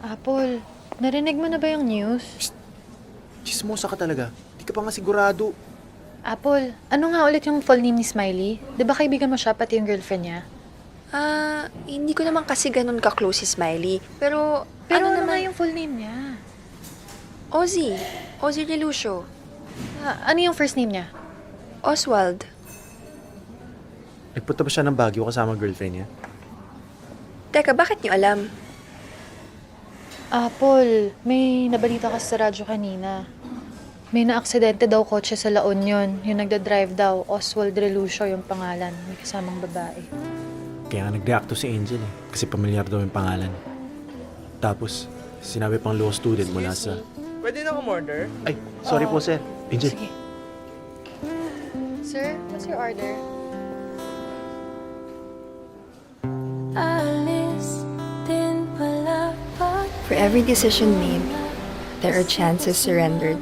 Apple, narinig mo na ba yung news? Chismosa ka talaga. Di ka pa nga sigurado. Apple, ano nga ulit yung full name ni Smiley? Di ba kaibigan mo siya pati yung girlfriend niya? Hindi ko naman kasi ganun ka-close si Smiley. Pero Pero ano naman? nga yung full name niya? Ozzy. Ozzy Relucio. Ano yung first name niya? Oswald. Nagpunta ba siya ng Baguio kasama girlfriend niya? Teka, bakit niyo alam? Paul, may nabalita ka sa radyo kanina. May na-aksidente daw kotse sa La Union. Yung nagda-drive daw, Oswald Relucio yung pangalan. May kasamang babae. Kaya nga nag-react to si Angel eh. Kasi pamilyar daw yung pangalan. Tapos, sinabi pang law student mula sa... Pwede na umorder? Ay, sorry po sir. Angel. Sige. Sir, what's your order? For every decision made, there are chances surrendered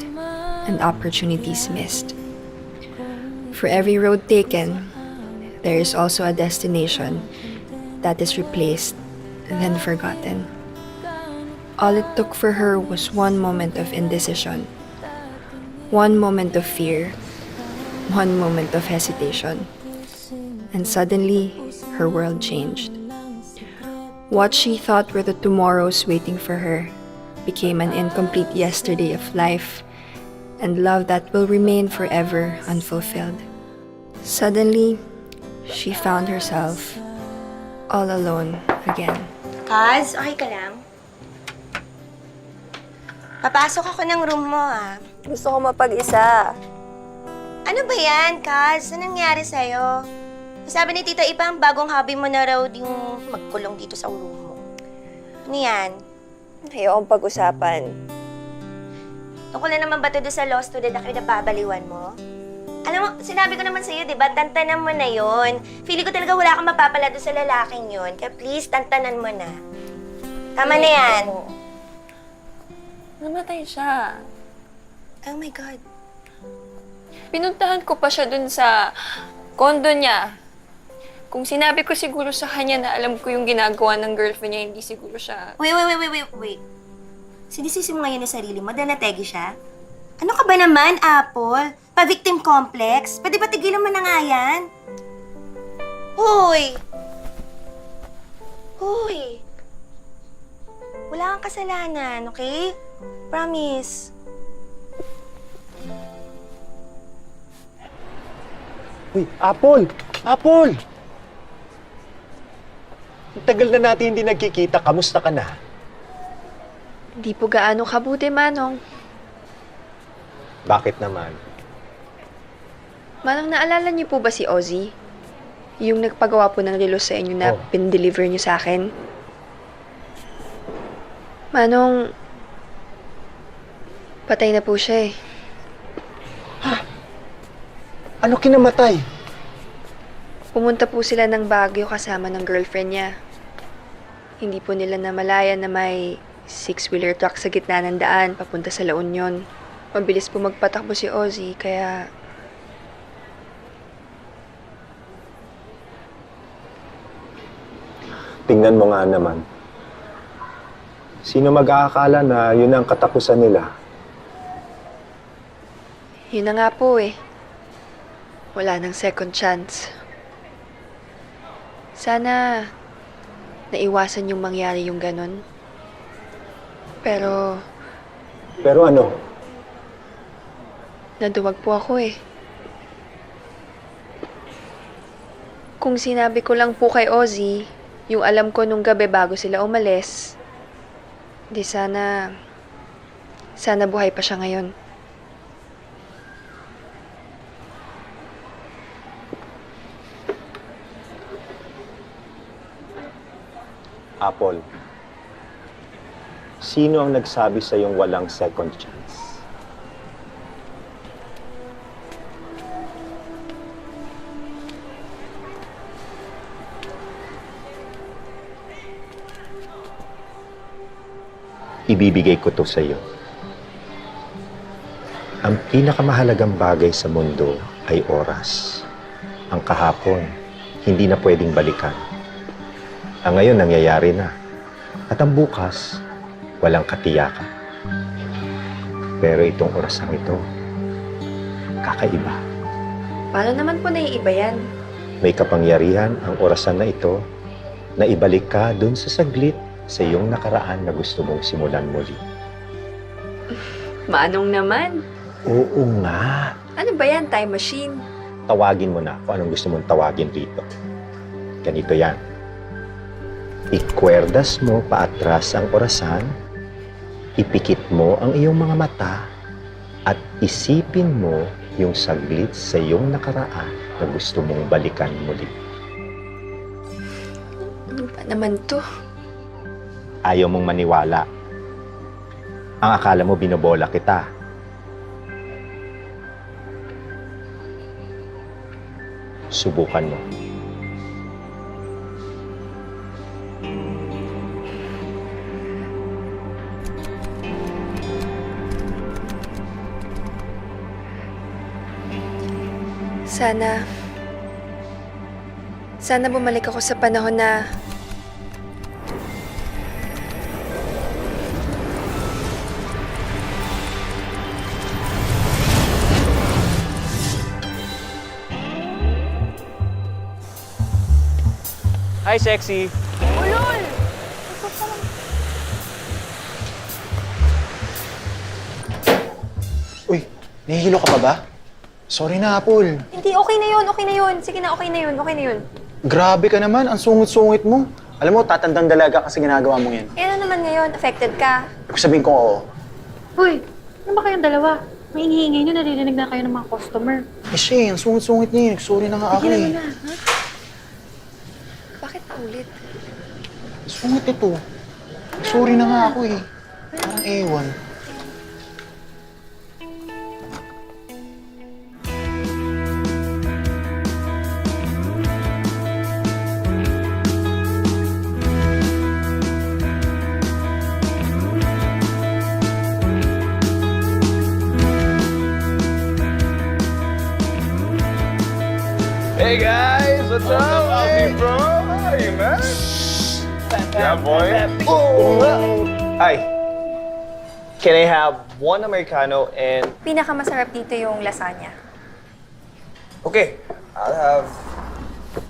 and opportunities missed. For every road taken, there is also a destination that is replaced and then forgotten. All it took for her was one moment of indecision, one moment of fear, one moment of hesitation, and suddenly her world changed. What she thought were the tomorrows waiting for her became an incomplete yesterday of life and love that will remain forever unfulfilled. Suddenly, she found herself all alone again. Kaz, okay ka lang? Papasok ako ng room mo, ah. Gusto ko mapag-isa. Ano ba yan, Kaz? Anong nangyari sa'yo? Sabi ni Tita Ipa, ang bagong hobby mo na raw yung magkulong dito sa room mo. Ano yan? Ayokong pag-usapan. Tungkol na naman ba ito doon sa law student na kinababaliwan mo? Alam mo, sinabi ko naman sa'yo, di ba? Tantanan mo na yon. Feeling ko talaga wala kang mapapala doon sa lalaking yon. Kaya please, tantanan mo na. Tama na yan. Namatay siya. Oh my God. Pinuntahan ko pa siya dun sa kondo niya. Kung sinabi ko siguro sa kanya na alam ko yung ginagawa ng girlfriend niya, hindi siguro siya... Wait. Sinisisi mo ngayon yung sarili mo dahil nategi siya? Ano ka ba naman, Apple? Pa-victim complex? Pwede ba tigilan mo na nga yan? Hoy! Wala kang kasalanan, okay? Promise. Uy, Apple! Apple! Ang tagal na natin hindi nagkikita. Kamusta ka na? Di po gaano kabuti, Manong. Bakit naman? Manong, naalala niyo po ba si Ozzy? Yung nagpagawa po ng relo sa inyo na pin-deliver niyo sa akin? Manong, patay na po siya eh. Ano kinamatay? Pumunta po sila ng Baguio kasama ng girlfriend niya. Hindi po nila namalayan na may 6-wheeler truck sa gitna ng daan papunta sa La Union. Mabilis po magpatakbo si Ozzy, kaya... Tingnan mo nga naman. Sino mag-aakala na yun ang katapusan nila? Yun na nga po eh. Wala nang second chance. Sana naiwasan yung mangyari yung ganon. Pero Pero ano? naduwag po ako eh. Kung sinabi ko lang po kay Ozzy, yung alam ko nung gabi bago sila umalis, di sana buhay pa siya ngayon. Apple, sino ang nagsabi sa iyong walang second chance? Ibibigay ko to sa iyo. Ang pinakamahalagang bagay sa mundo ay oras. Ang kahapon, hindi na pwedeng balikan. Ang ngayon nangyayari na. At ang bukas, walang katiyakan. Pero itong orasang ito, kakaiba. Paano naman po naiiba yan? May kapangyarihan ang orasan na ito na ibalik ka dun sa saglit sa iyong nakaraan na gusto mong simulan muli. Manong naman. Oo nga. Ano ba yan, time machine? Tawagin mo na kung anong gusto mong tawagin rito. Ganito yan. Ikwerdas mo paatras ang orasan, ipikit mo ang iyong mga mata, at isipin mo yung saglit sa iyong nakaraan na gusto mong balikan muli. Ano ba naman to? Ayaw mong maniwala. Ang akala mo binobola kita. Subukan mo. Sana bumalik ako sa panahon na Hi, sexy! Uy, nahihilo ka pa ba? Sorry na, Apple. Hindi, okay na yun, okay na yun. Sige na, okay na yun, okay na yun. Grabe ka naman, ang sungit-sungit mo. Alam mo, tatandang dalaga kasi ginagawa mo yan. Eh, ano naman ngayon? Affected ka? Ibig sabihin ko, oo. Hoy, ano ba kayong dalawa? May ingay nyo, naririnig na kayo ng mga customer. Eh siya, ang sungit-sungit niya. Sorry na nga ako Tigilan mo eh. na, ha? Bakit ulit? Sungit ito. Sorry na nga ako eh. Parang ewan. Hey guys, what's up? Hey, bro. Hey, man. Yeah, boy. Hi. Can I have one Americano and... Pinakamasarap dito yung lasagna. Okay, I'll have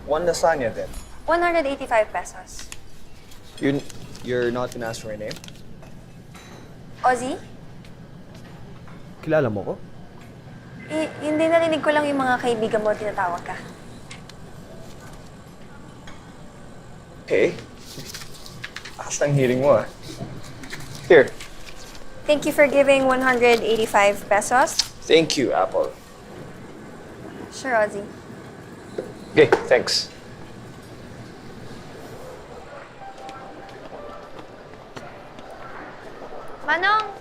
one lasagna then. 185 pesos. You're not gonna ask for a name? Ozzy? Kilala mo ko? Hindi narinig ko lang yung mga kaibigan mo tinatawag ka. Okay. Akas ng hearing mo ah. Here. Thank you for giving 185 pesos. Thank you, Apple. Sure, Ozzy. Okay, thanks. Manong!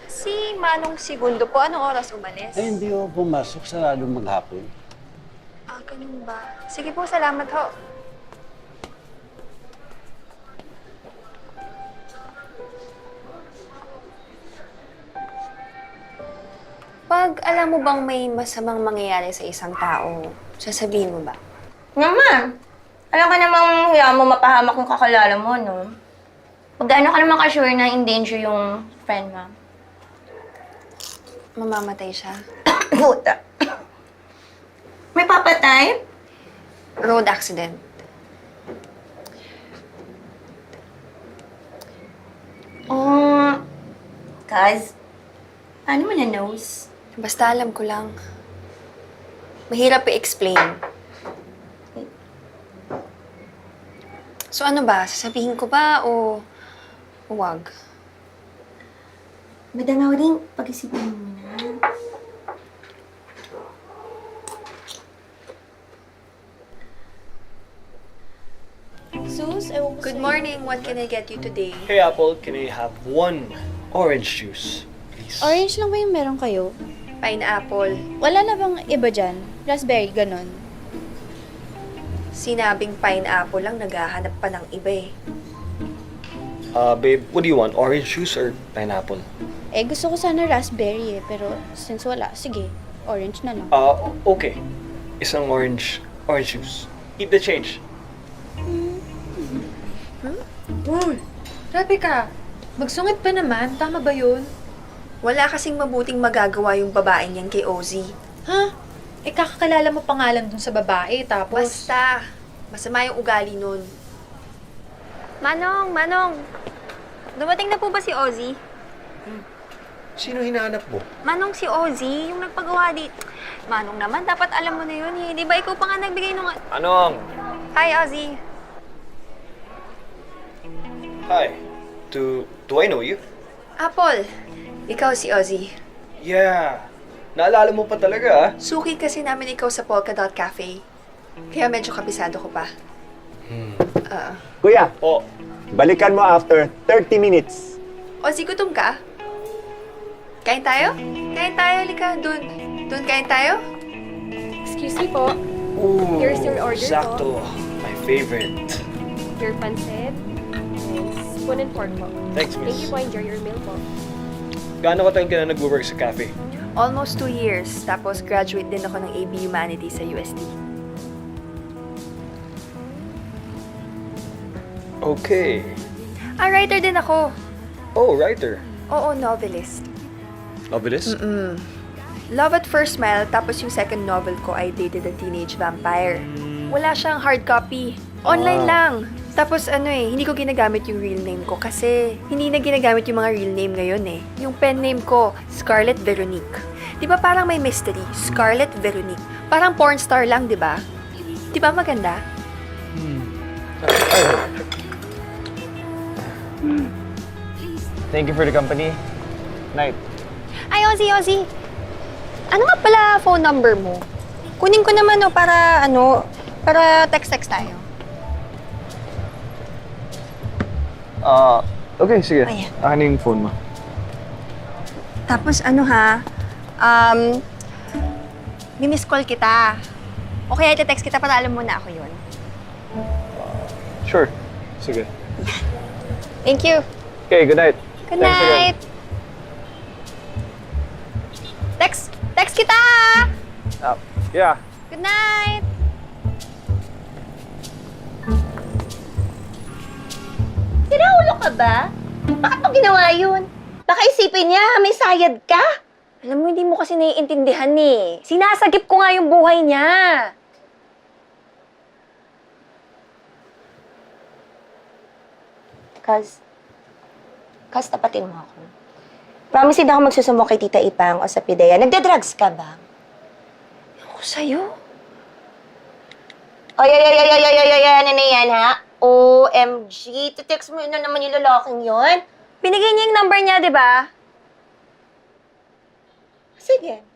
Si Manong Segundo po, anong oras umalis? Hindi ako pumasok, saradong maghapon. Ah, ganun ba? Sige po, salamat ho. Pag alam mo bang may masamang mangyayari sa isang tao, sasabihin mo ba? Naman. Alam ka namang hiya mo mapahamak yung kakalala mo, no? Pagano ka naman ka-sure na in danger yung friend mo? Mamamatay siya? Puta. May papatay? Road accident. Oh, Kaz, paano mo na-nose? Basta alam ko lang. Mahirap i-explain. So ano ba? Sasabihin ko ba o huwag? Madamaw din, pag-isipin mo na. Sus, ewan ko Good morning. What can I get you today? Hey, Apple, can I have one orange juice, please? Orange lang ba yung meron kayo? Pineapple. Wala na bang iba dyan? Raspberry, ganon. Sinabing pineapple lang, naghahanap pa ng iba eh. Babe, what do you want? Orange juice or pineapple? Eh, gusto ko sana raspberry eh, pero since wala, sige, orange na lang. Okay. Isang orange juice. Keep the change. Uy, grabe ka. Magsungit pa naman. Tama ba yun? Wala kasing mabuting magagawa yung babaeng yan kay Ozzy. Ha? Eh, kakakalala mo pangalan dun sa babae, tapos... Basta, masama yung ugali nun. Manong! Dumating na po ba si Ozzy? Sino hinahanap mo? Manong si Ozzy, yung nagpagawa di. Manong naman, dapat alam mo na yun eh. Di ba ikaw pa nga nagbigay nung... Anong? Hi, Ozzy. Hi. Do I know you? Apple, ikaw si Ozzy. Yeah. Naalala mo pa talaga, ah. Suki kasi namin ikaw sa Polkadot Cafe. Kaya medyo kabisado ko pa. Kuya, Oh, balikan mo after 30 minutes. Ozzy, gutom ka? Kain tayo? Kain tayo, lika. Doon kain tayo? Excuse me po. ooh, Here's your order sakto. My favorite. Your pancit and spoon and fork po. Thanks, miss. Thank you po. Enjoy your meal po. Gaano ka tayo ka na nag-work sa cafe? Almost 2 years. Tapos graduate din ako ng AB Humanities sa UST. Okay. Writer din ako. Oh, writer. Oo, novelist. Novelist? Love at First Smell, tapos yung second novel ko, I Dated a Teenage Vampire. Wala siyang hard copy. Online lang. Tapos hindi ko ginagamit yung real name ko kasi hindi na ginagamit yung mga real name ngayon eh. Yung pen name ko, Scarlett Veronique. Di ba parang may mystery? Scarlett Veronique. Parang porn star lang, di ba? Di ba maganda? Thank you for the company. Night. Ay, Ozzy. Ano nga pala phone number mo? Kunin ko naman para text-text tayo. Okay, sige. Ayan. Akin yung phone mo. Tapos miss call kita. O kaya ite-text kita para alam mo na ako yun. Sure. Sige. Thank you. Okay, good night. Good Thanks again. night. Text kita! Yeah. Good night! Sinaulo ka ba? Bakit mo ginawa yun? Baka isipin niya, may sayad ka. Alam mo, hindi mo kasi naiintindihan eh. Sinasagip ko nga yung buhay niya. Kaz, tapatin mo ako. Promise hindi ako magsusumbong kay Tita Ipang o sa Pidea. Nagda-drugs ka ba? Ako sa'yo? Ay, ano na yan, ha? OMG, text mo na naman yung lalaking yun. Binigay niya yung number niya, di ba? Sige.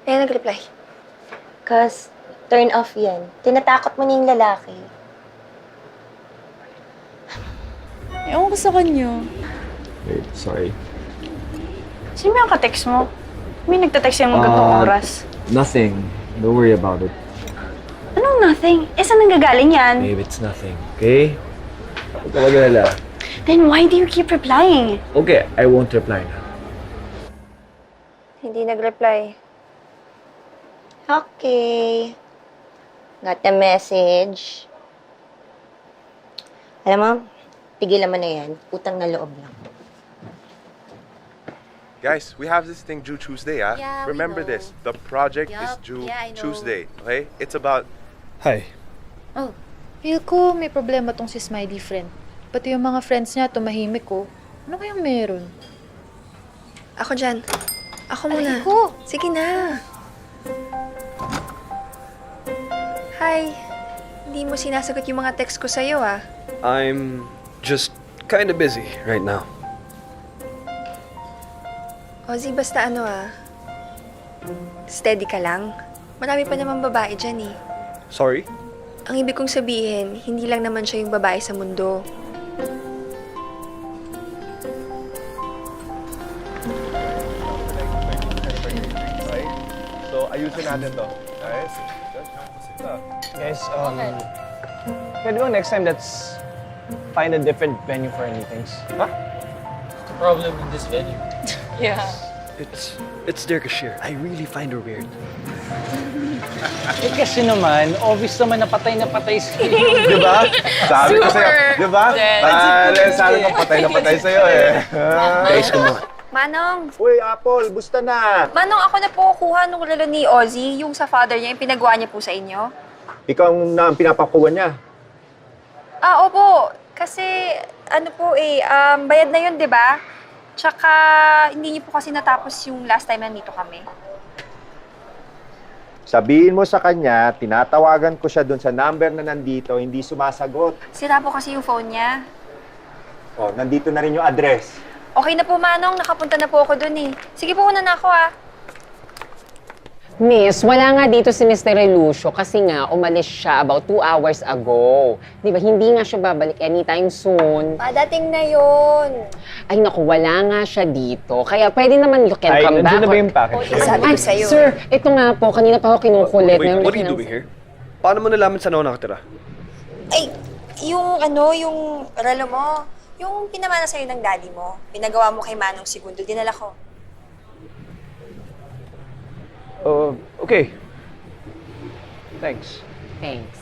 Ayan, nag-reply. Kaz, turn off yan. Tinatakot mo niya yung lalaki. Ewan ko sa kanya. Wait, sorry. Sino yung ka-text mo? May nagtatext yung gantong oras. Nothing. Don't worry about it. Anong nothing? Saan nanggagaling yan? Babe, it's nothing. Okay? Huwag ka mag-alala. Then why do you keep replying? Okay, I won't reply now. Hindi nag-reply. Okay. Got the message. Alam mo, tigilan mo na yan. Utang na loob lang. Guys, we have this thing due Tuesday, ah? Yeah, we Remember know. this. The project is Yup, due yeah, I know. Tuesday, okay? It's about... Hi. Feel ko may problema tong si Smiley friend. Pati yung mga friends niya tumahimik ko. Ano kayang meron? Ako dyan. Ako muna. ko. Sige na. Hi. Hindi mo sinasagot yung mga text ko sa'yo, ah. I'm just kind of busy right now. Ozzy, basta steady ka lang. Marami pa naman babae dyan, eh. Sorry? Ang ibig kong sabihin, hindi lang naman siya yung babae sa mundo. Right? So, ayusin natin to. Alright? Guys, pwede bang next time let's find a different venue for any things? Huh? Problem in this venue. It's their cashier. I really find her weird. Eh kasi naman, obvious naman na patay sa'yo. Di ba? Sabi ko sa'yo. Di ba? Sana kang patay na patay sa'yo eh. Guys, come on. Manong! Uy, Apple, busta na? Manong, ako na po kuha nung relo ni Ozzy, yung sa father niya, yung pinagawa niya po sa inyo. Ikaw ang pinapakuha niya. Opo. Kasi, bayad na yun, di ba? Tsaka, hindi niyo po kasi natapos yung last time nandito kami. Sabihin mo sa kanya, tinatawagan ko siya doon sa number na nandito, hindi sumasagot. Sira po kasi yung phone niya. Oh, nandito na rin yung address. Okay na po, Manong. Nakapunta na po ako dun eh. Sige po, una na ako ah. Miss, wala nga dito si Mr. Relucio kasi nga umalis siya about 2 hours ago. Di ba, hindi nga siya babalik anytime soon. Dating na yun. Ay naku, wala nga siya dito. Kaya pwede naman you can come back. nandiyan na ba yung package? Sabi ko sa'yo. Sir, ito nga po, kanina pa ako kinukulit. Wait, what are you doing here? Paano mo nalaman saan ako nakatira? Ay, yung relo mo, yung pinamana sa'yo ng daddy mo, pinagawa mo kay Manong Segundo, dinala ko. Okay. Thanks. Thanks.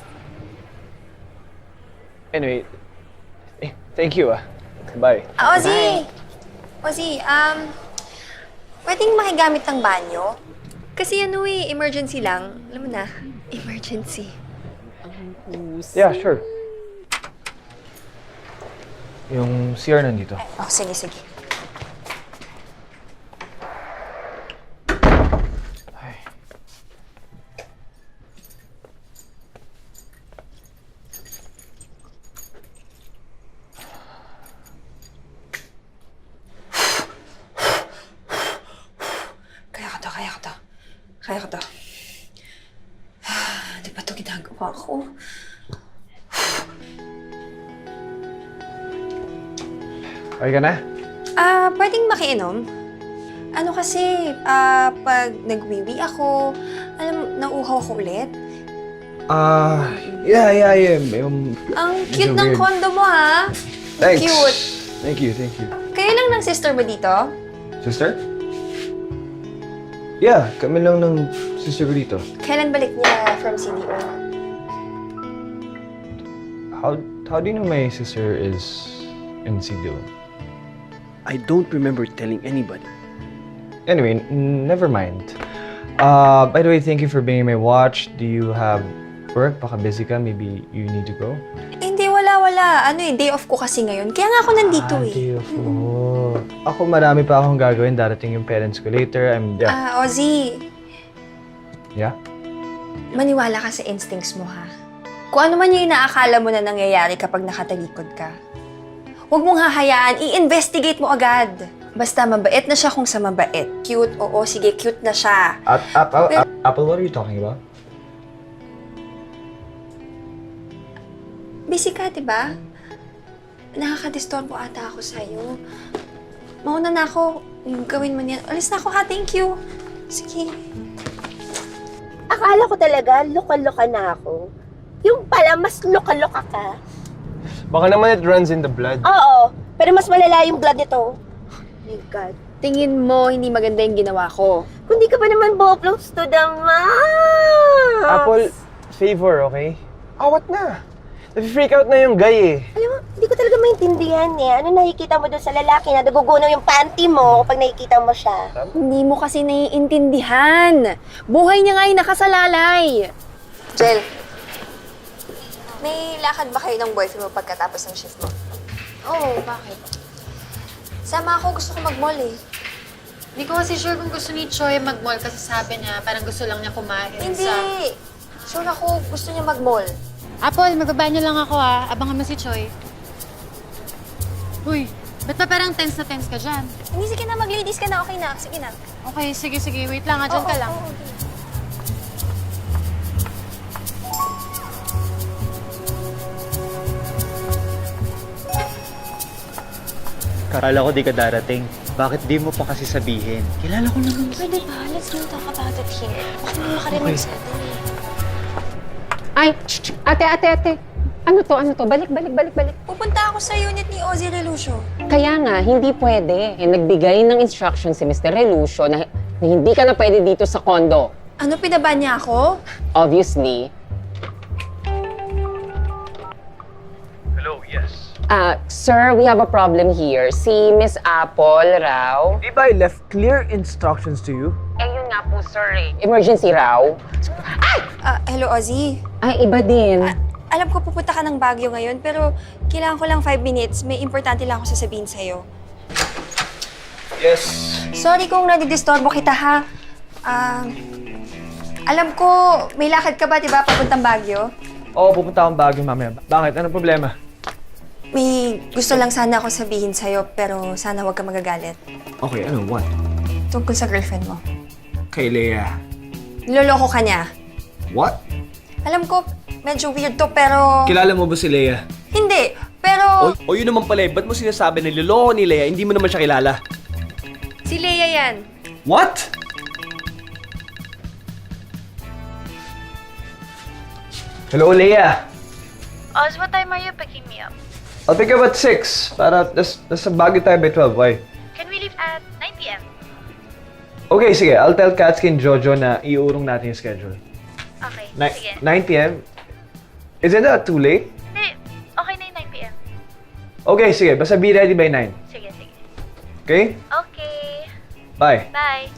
Anyway, thank you Bye. Ozzy! Ozzy, pwedeng makigamit ng banyo? Kasi emergency lang. Alam mo na, emergency. Yeah, sure. Yung CR nandito. Sige, sige. Kaya ko to. Di ba ito ginagawa ko? Okay ka na? Pwedeng makiinom? Kasi, pag nagwiwi ako, nauuhaw ako ulit. Yeah. Ang cute ng kondo mo, ha? Thanks. Cute. Thank you. Kayo lang ng sister mo dito? Sister? Yeah, kami lang ng sister ko dito. Kailan balik niya from CDO? How do you know my sister is in CDO? I don't remember telling anybody. Anyway, never mind. By the way, thank you for bringing my watch. Do you have work? Baka busy ka? Maybe you need to go? Hindi, wala. Day off ko kasi ngayon. Kaya nga ako nandito Day off mo. Ako marami pa akong gagawin. Darating yung parents ko later. Ozzy, Yeah? maniwala ka sa instincts mo, ha? Kung ano man yung inaakala mo na nangyayari kapag nakatalikod ka, huwag mong hahayaan, i-investigate mo agad. Basta mabait na siya kung sa mabait. Cute, oo, sige, cute na siya. Apple, what are you talking about? Busy ka, diba? Nakakadisturbo ata ako sa'yo. Mauna na ako. Gawin mo niyan. Alis na ako, ha? Thank you. Sige. Akala ko talaga, loka-loka na ako. Yung pala, mas loka-loka ka. Baka naman it runs in the blood. Oo, pero mas malala yung blood nito. My God. Tingin mo, hindi maganda yung ginawa ko. Kundi ka ba naman close to the max? Apple, favor, okay? Awat na. Nafi-freak out na yung guy Alam mo, hindi ko talaga maintindihan Ano nakikita mo doon sa lalaki na nagugunaw yung panty mo kapag nakikita mo siya? Hindi mo kasi naiintindihan. Buhay niya nga yung nakasalalay. Jel, may lakad ba kayo ng boyfriend mo pagkatapos ng shift mo? Oo, bakit? Sama ako, gusto ko mag-mall eh. Hindi ko kasi sure kung gusto ni Choi mag-mall kasi sabi niya parang gusto lang niya kumain Hindi! Sure ako, gusto niya mag-mall. Apple, magbabanyo lang ako Abangan mo si Choi. Uy, ba't pa parang tense na tense ka dyan? Hindi, sige na, mag-ladies ka na, okay na. Sige na. Okay, sige. Wait lang dyan ka lang. Kala ko di ka darating. Bakit di mo pa kasi sabihin? Kilala ko naman. Pwede ba? Let's not talk about it here. Baka mo makarinig sa atin eh. Ay, ate. Ano to? Balik. Pupunta ako sa unit ni Ozzy Relucio. Kaya nga, hindi pwede. Nagbigay ng instruction si Mr. Relucio na hindi ka na pwede dito sa condo. Ano, pinaba niya ako? Obviously. Hello, yes. Sir, we have a problem here. Si Miss Apple raw. Di ba I left clear instructions to you? Eh, yun nga po, sir eh. Emergency raw. Hello, Ozzy. Ay, iba din. Alam ko pupunta ka ng Baguio ngayon, pero kailangan ko lang 5 minutes. May importante lang ako sasabihin sa'yo. Yes. Sorry kung nadidisturbo kita, ha? Alam ko, may lakad ka ba, di ba, papuntang Baguio? Oo, pupunta akong Baguio mamaya. Bakit? Anong problema? May gusto lang sana ako sabihin sa'yo, pero sana huwag ka magagalit. Okay, ano? What? Tungkol sa girlfriend mo. Kay Leia. Niloloko ka niya. What? Alam ko, medyo weird to, pero... Kilala mo ba si Leia? Hindi, pero... O yun naman pala ba't mo sinasabi na niloloko ni Leia, hindi mo naman siya kilala? Si Leia yan. What? Hello, Leia. Oz, what time are you picking me up? I'll pick you up at 6. Para nasa Baguio tayo by 12. Why? Can we leave at 9 p.m.? Okay, sige. I'll tell Katsuki and Jojo na iurong natin yung schedule. Okay, sige. 9 p.m.? Isn't that too late? Hindi, okay na yung 9 p.m. Okay, sige. Basta be ready by 9. Sige, sige. Okay? Okay. Bye. Bye.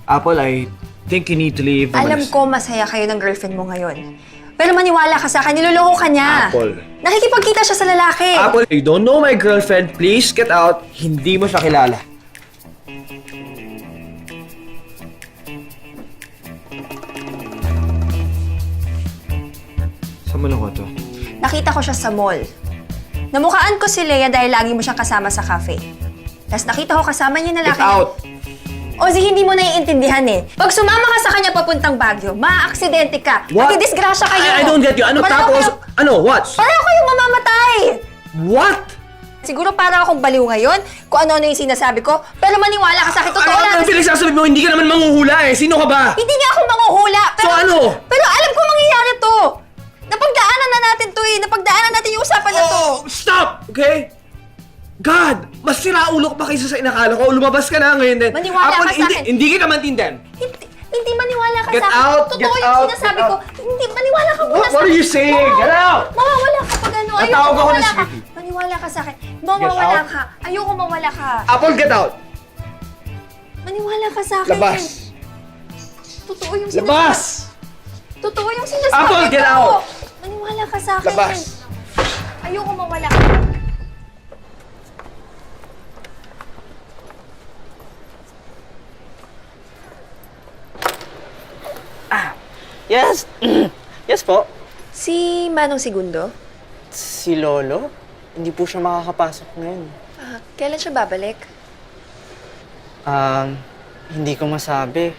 Apple, I think you need to leave. Alam ko masaya kayo ng girlfriend mo ngayon. Pero maniwala ka sa akin, niloloko ka niya. Apple. Nakikipagkita siya sa lalaki. Apple, you don't know my girlfriend. Please get out. Hindi mo siya kilala. Saan mo nakuha to? Nakita ko siya sa mall. Namukhaan ko si Leia dahil lagi mo siyang kasama sa cafe. Tapos nakita ko kasama niya na lalaki. Get out! Ozzy, hindi mo naiintindihan eh. Pag sumama ka sa kanya papuntang Baguio, maaaksidente ka. What? Matidisgrasya kayo. I don't get you. Ano Para tapos? ako- Ano? What? Para ako yung mamamatay. What? Siguro para akong baliw ngayon kung ano-ano yung sinasabi ko. Pero maniwala ka sa akin. Totoo lang. Ano pinagsasabi mo? Hindi ka naman manghuhula eh. Sino ka ba? Hindi nga ako manghuhula. Pero, So ano? Pero alam ko mangyayari to. Napagdaanan na natin to eh. Napagdaanan natin yung usapan na to. Oh, stop! Okay? God! Mas siraulo ka pa kaysa sa inakala ko. Lumabas ka na ngayon din. Maniwala Apple, ka sa akin. Hindi kita maintindihan. Hindi maniwala ka Get sa akin. out! Totoo Get yung out! sinasabi Get ko. Hindi, maniwala ka muna What are you saying? Get out! Mawawala ka pag ano. Ayoko Natawag ako ng mawala ka. security. Maniwala ka sa akin. Mawawala out. ka. Ayoko mawala ka. Apple, get out! Maniwala ka sa akin. Labas! Totoo yung sinasabi. Labas! Totoo yung sinasabi Apple, get ko. out! Maniwala ka sa akin. Labas! Ayoko mawala ka. Yes! Yes po. Si Manong Segundo? Si Lolo? Hindi po siya makakapasok ngayon. Kailan siya babalik? Hindi ko masabi.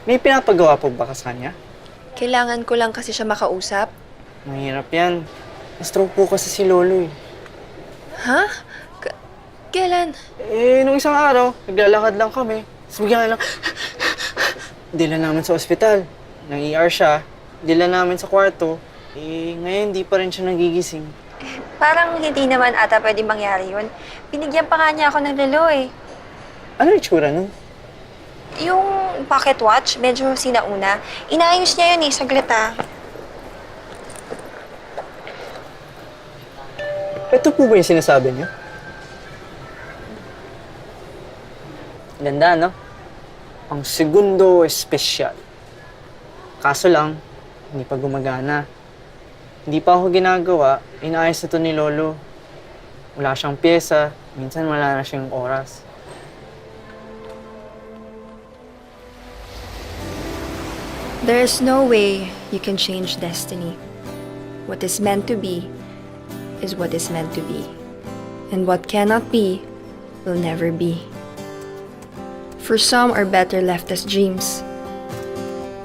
May pinapagawa po ba ka sa kanya? Kailangan ko lang kasi siya makausap. Mahirap yan. Na-stroke po kasi si Lolo eh. Ha? Kailan? Nung isang araw, naglalakad lang kami. Tapos bigyan lang, dila namin sa ospital. Nang ER siya, dila namin sa kwarto. Ngayon di pa rin siya nagigising. Parang hindi naman ata pwede mangyari yun. Binigyan pa nga niya ako ng relo eh. Ano yung tsura nun? Yung pocket watch, medyo sinauna. Inaayos niya yun eh, saglit ah. Ito po ba yung sinasabi niyo? Ganda, no? Ang segundo espesyal. Kaso lang, hindi pa gumagana. Hindi pa ako ginagawa, inaayos na to ni Lolo. Wala siyang pyesa, minsan wala na siyang oras. There is no way you can change destiny. What is meant to be is what is meant to be. And what cannot be will never be. For some are better left as dreams.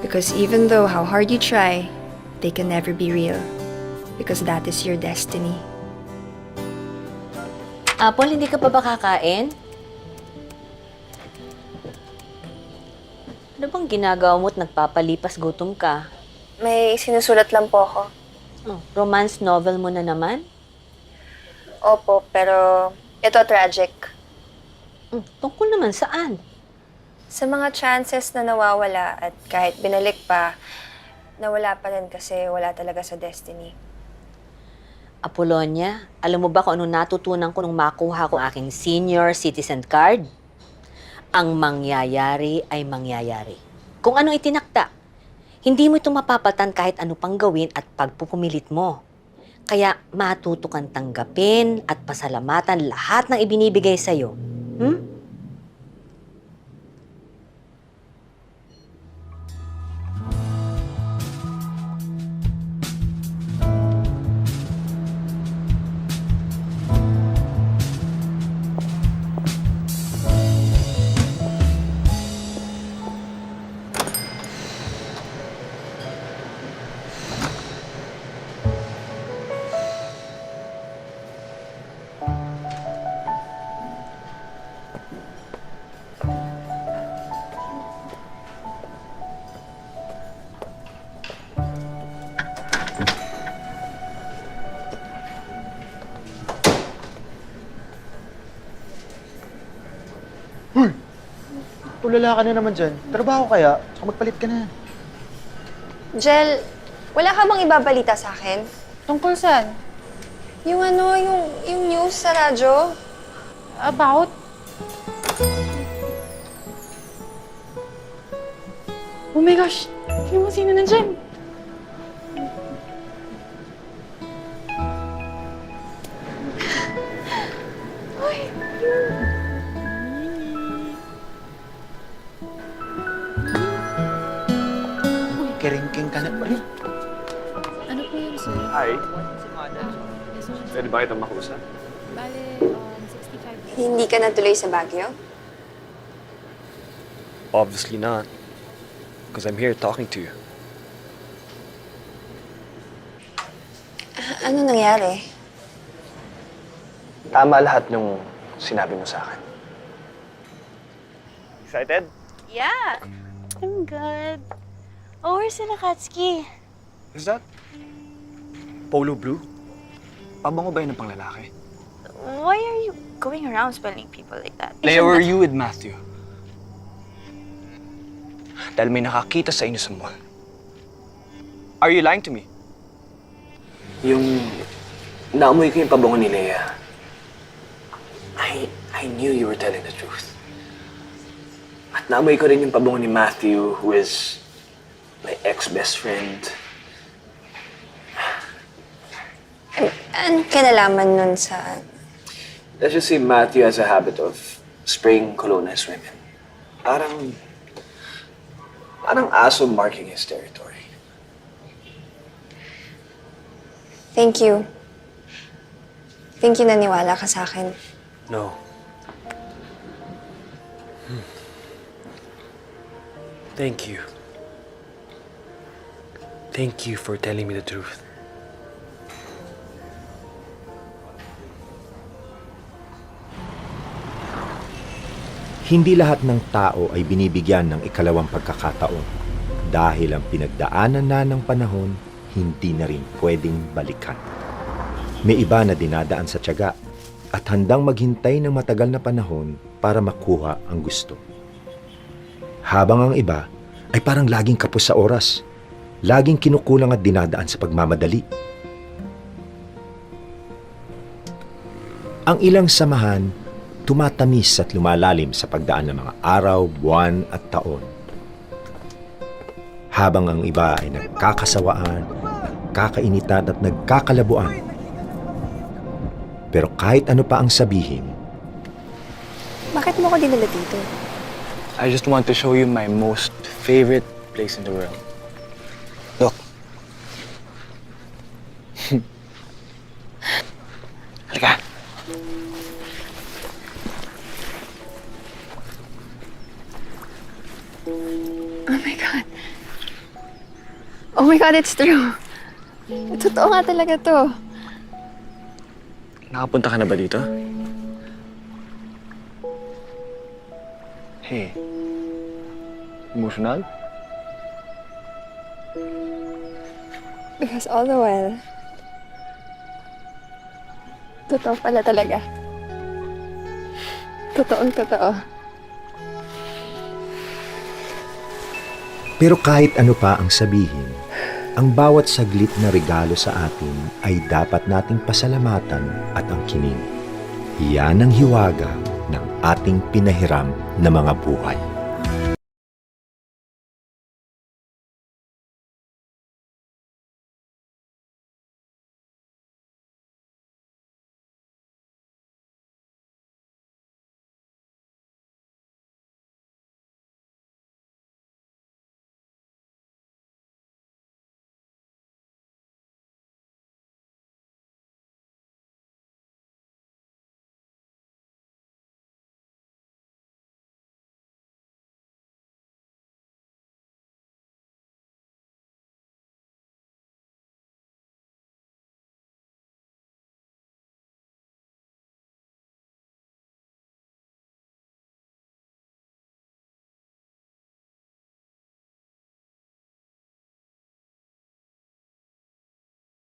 Because even though how hard you try, they can never be real. Because that is your destiny. Apple, hindi ka pa ba kakain? Ano bang ginagawa mo at nagpapalipas gutom ka? May sinusulat lang po ako. Oh, romance novel mo na naman? Opo, pero ito tragic. Tungkol naman saan? Sa mga chances na nawawala at kahit binalik pa, nawala pa rin kasi wala talaga sa destiny. Apolonia, alam mo ba kung anong natutunan ko nung makuha ko ang aking senior citizen card? Ang mangyayari ay mangyayari. Kung anong itinakda, hindi mo ito mapapatan kahit ano pang gawin at pagpupumilit mo. Kaya matuto kang tanggapin at pasalamatan lahat ng ibinibigay sa'yo. Tulala ka na naman dyan. Trabaho kaya? Tsaka magpalit ka na. Jel, wala ka bang ibabalita sa akin? Tungkol saan? Yung yung news sa radyo? About? Oh my gosh! Tingnan mo sino nandyan? Keringking ka na. Ano? Ano po yun, sir? Hi. Pwede ba kitang makusap? Bale, 65. Hindi ka natuloy sa Baguio? Obviously not. Because I'm here talking to you. Ano nangyari? Tama lahat ng sinabi mo sa akin. Excited? Yeah, I'm good. Oh, where's Nakatsuki? Is that Polo Blue? Pabango ba yun ng panglalaki? Why are you going around spelling people like that? Leia, were you with Matthew? Dahil may nakakita sa inyo sa mall. Are you lying to me? Yung naamoy ko yung pabango ni Leia. I knew you were telling the truth. At naamoy ko rin yung pabango ni Matthew, who is my ex-best friend. Ano kinalaman nun sa... Let's just say Matthew has a habit of spraying cologne as women. Parang aso marking his territory. Thank you. Thank you naniwala ka sa akin. No. Thank you. Thank you for telling me the truth. Hindi lahat ng tao ay binibigyan ng ikalawang pagkakataon dahil ang pinagdaanan na ng panahon hindi na rin pwedeng balikan. May iba na dinadaan sa tiyaga at handang maghintay ng matagal na panahon para makuha ang gusto. Habang ang iba ay parang laging kapos sa oras, laging kinukulang at dinadaan sa pagmamadali. Ang ilang samahan tumatamis at lumalalim sa pagdaan ng mga araw, buwan at taon. Habang ang iba ay nagkakasawaan, nagkakainitan at nagkakalabuan. Pero kahit ano pa ang sabihin, Bakit mo ko dinala dito? I just want to show you my most favorite place in the world. Look. Halika. Oh my God. Oh my God, it's true. Totoo nga talaga to. Nakapunta ka na ba dito? Hey. Emotional? Because all the while, totoo pala talaga. Totoong totoo. pero kahit ano pa ang sabihin, Ang bawat saglit na regalo sa atin ay dapat nating pasalamatan at angkinin. Iyan ang hiwaga ng ating pinahiram na mga buhay.